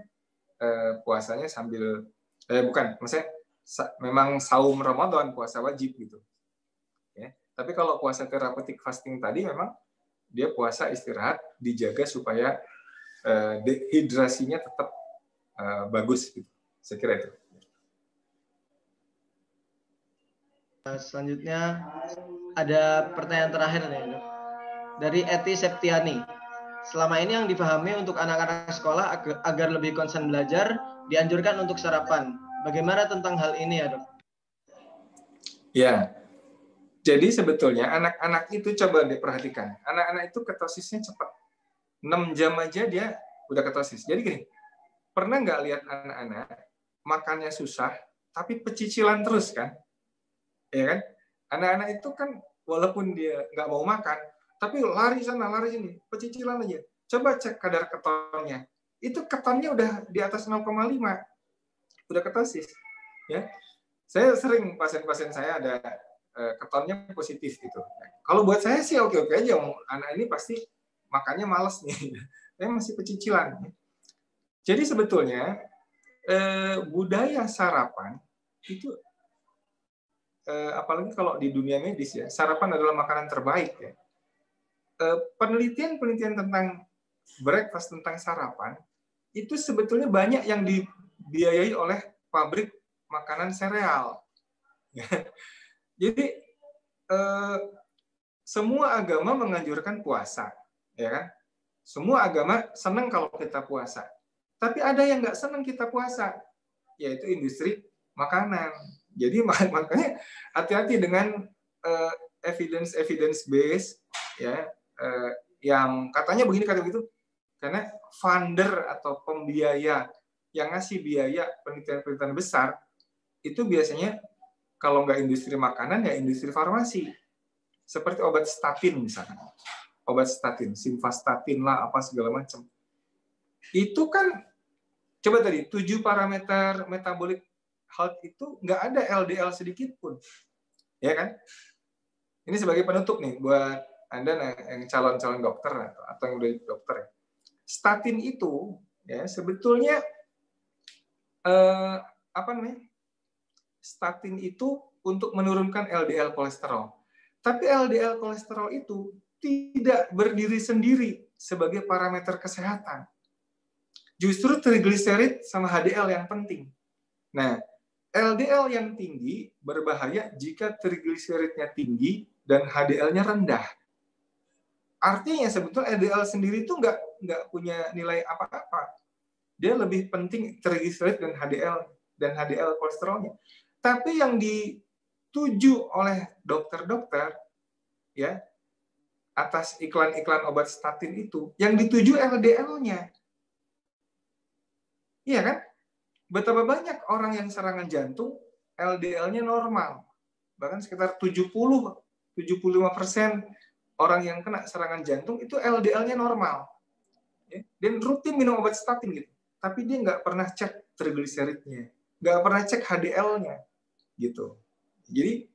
Speaker 1: puasanya sambil bukan, maksudnya memang saum Ramadan, puasa wajib gitu. Ya. Tapi kalau puasa therapeutic fasting tadi memang dia puasa istirahat, dijaga supaya dehidrasinya tetap bagus gitu. Saya kira itu.
Speaker 2: Selanjutnya ada pertanyaan terakhir nih, Dok. Dari Eti Septiani. Selama ini yang dipahami untuk anak-anak sekolah agar lebih konsen belajar, dianjurkan untuk sarapan. Bagaimana tentang hal ini ya, Dok?
Speaker 1: Ya, jadi sebetulnya anak-anak itu coba diperhatikan. Anak-anak itu ketosisnya cepat. 6 jam aja dia udah ketosis. Jadi gini, pernah nggak lihat anak-anak makannya susah, tapi pecicilan terus kan? Ya kan? Anak-anak itu kan walaupun dia nggak mau makan, tapi lari sana, lari sini, pecicilan aja. Coba cek kadar ketonnya. Itu ketonnya udah di atas 0,5. Udah ketosis. Ya. Saya sering pasien-pasien saya ada ketonnya positif gitu. Kalau buat saya sih oke-oke aja. Anak ini pasti makannya males nih. Saya masih pecicilan. Jadi sebetulnya budaya sarapan itu apalagi kalau di dunia medis ya, sarapan adalah makanan terbaik ya. Penelitian tentang breakfast, tentang sarapan itu sebetulnya banyak yang dibiayai oleh pabrik makanan sereal. Jadi semua agama menganjurkan puasa, ya kan? Semua agama senang kalau kita puasa. Tapi ada yang nggak senang kita puasa, yaitu industri makanan. Jadi makanya hati-hati dengan evidence based ya yang katanya begini kata begitu, karena funder atau pembiaya yang ngasih biaya penelitian besar itu biasanya kalau nggak industri makanan ya industri farmasi, seperti obat statin misalnya, obat statin, simvastatin lah apa segala macam. Itu kan coba tadi 7 parameter metabolic health itu nggak ada LDL sedikit pun, ya kan? Ini sebagai penutup nih buat Anda yang calon-calon dokter atau yang udah dokter. Statin itu ya sebetulnya apa namanya? Statin itu untuk menurunkan LDL kolesterol. Tapi LDL kolesterol itu tidak berdiri sendiri sebagai parameter kesehatan. Justru trigliserid sama HDL yang penting. Nah, LDL yang tinggi berbahaya jika trigliseridnya tinggi dan HDL-nya rendah. Artinya sebetulnya LDL sendiri itu nggak punya nilai apa-apa. Dia lebih penting trigliserid dan HDL kolesterolnya. Tapi yang dituju oleh dokter-dokter ya atas iklan-iklan obat statin itu, yang dituju LDL-nya. Iya kan? Betapa banyak orang yang serangan jantung LDL-nya normal. Bahkan sekitar 75% orang yang kena serangan jantung itu LDL-nya normal. Ya? Dan rutin minum obat statin gitu. Tapi dia nggak pernah cek trigliseridnya, nggak pernah cek HDL-nya gitu. Jadi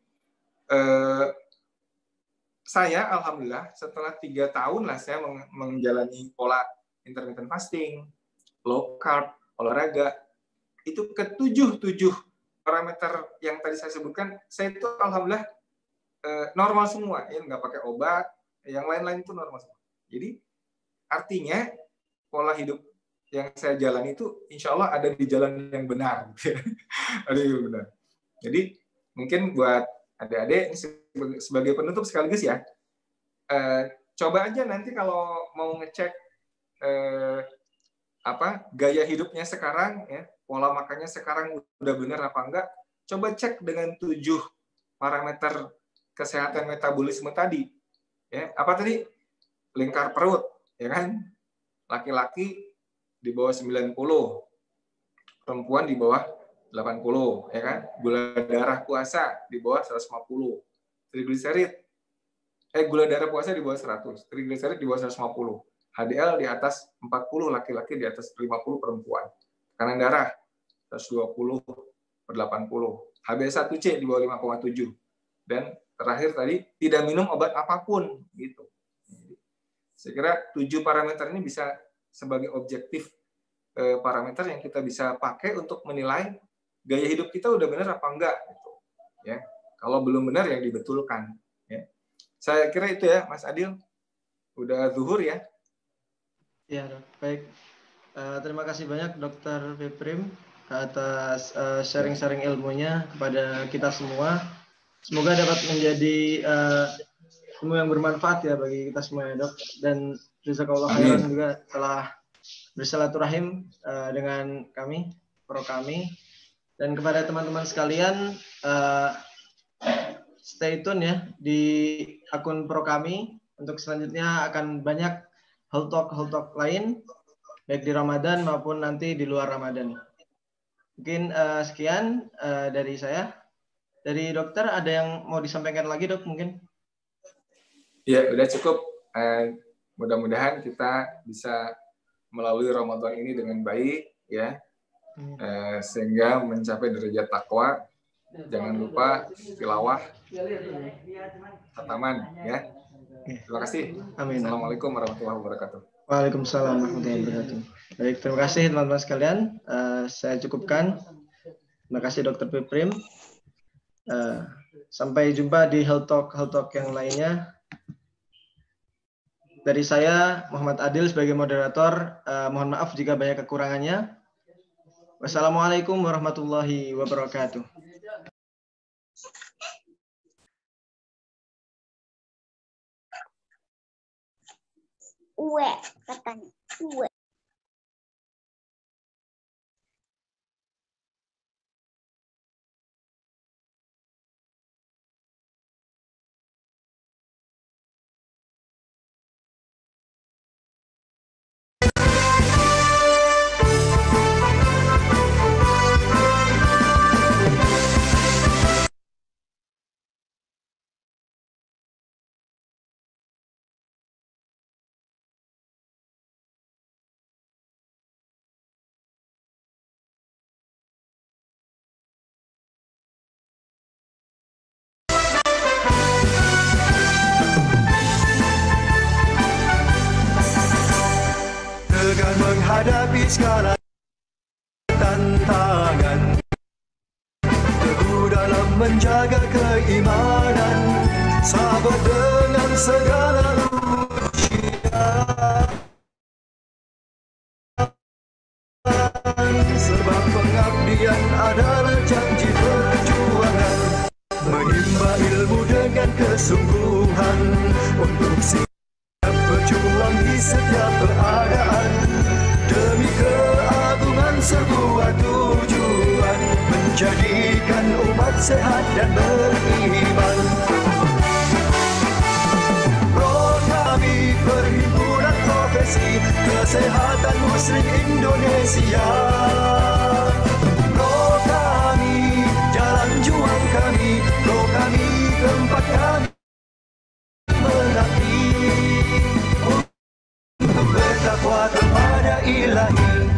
Speaker 1: saya alhamdulillah setelah 3 tahun lah saya menjalani pola intermittent fasting, low carb, olahraga, itu ke-7 parameter yang tadi saya sebutkan, saya itu alhamdulillah normal semua, ya nggak pakai obat, yang lain-lain itu normal semua. Jadi artinya pola hidup yang saya jalani itu insya Allah ada di jalan yang benar. Ada yang benar. Jadi mungkin buat adik-adik sebagai penutup sekaligus ya, coba aja nanti kalau mau ngecek gaya hidupnya sekarang ya, pola makannya sekarang udah benar apa enggak, coba cek dengan 7 parameter kesehatan metabolisme tadi ya. Apa tadi? Lingkar perut ya kan, laki-laki di bawah 90, perempuan di bawah 80, ya kan? Gula darah puasa di bawah 150. Trigliserid gula darah puasa di bawah 100, trigliserid di bawah 150. HDL di atas 40 laki-laki, di atas 50 perempuan. Tekanan darah 120/80. HbA1c di bawah 5,7. Dan terakhir tadi tidak minum obat apapun gitu. Saya kira 7 parameter ini bisa sebagai objektif parameter yang kita bisa pakai untuk menilai gaya hidup kita udah benar apa enggak gitu. Ya. Kalau belum benar yang dibetulkan, ya. Saya kira itu ya, Mas Adil. Udah zuhur ya?
Speaker 2: Ya, dok. Baik. Terima kasih banyak Dr. Piprim atas sharing-sharing ilmunya kepada kita semua. Semoga dapat menjadi ilmu yang bermanfaat ya bagi kita semua ya, Dok. Dan jazakallah khairan juga telah bersilaturahim dengan kami, pro kami. Dan kepada teman-teman sekalian, stay tune ya di akun pro kami. Untuk selanjutnya akan banyak hal talk lain, baik di Ramadan maupun nanti di luar Ramadan. Mungkin sekian dari saya. Dari dokter ada yang mau disampaikan lagi, Dok, mungkin?
Speaker 1: Ya, udah cukup. Mudah-mudahan kita bisa melalui Ramadan ini dengan baik, ya, sehingga mencapai derajat takwa. Jangan lupa tilawah, khataman, ya. Terima kasih.
Speaker 2: Amin.
Speaker 1: Assalamualaikum warahmatullahi wabarakatuh.
Speaker 2: Waalaikumsalam warahmatullahi wabarakatuh. Baik, terima kasih teman-teman sekalian. Saya cukupkan. Terima kasih Dr. Piprim. Sampai jumpa di Health Talk yang lainnya. Dari saya, Muhammad Adil sebagai moderator, mohon maaf jika banyak kekurangannya. Wassalamualaikum warahmatullahi wabarakatuh.
Speaker 4: Katanya. Uwe.
Speaker 5: Dengan menghadapi segala tantangan, teguh dalam menjaga keimanan, sabar dengan segala ujian. Sebab pengabdian adalah janji perjuangan, menimba ilmu dengan kesungguhan untuk berjuang di setiap keadaan demi keagungan sebuah tujuan, menjadikan umat sehat dan beriman. Pro kami Perhimpunan Profesi Kesehatan Muslim Indonesia. Pro kami jalan juang kami, pro kami tempat kami mengabdi untuk bertakwa kepada Ilahi.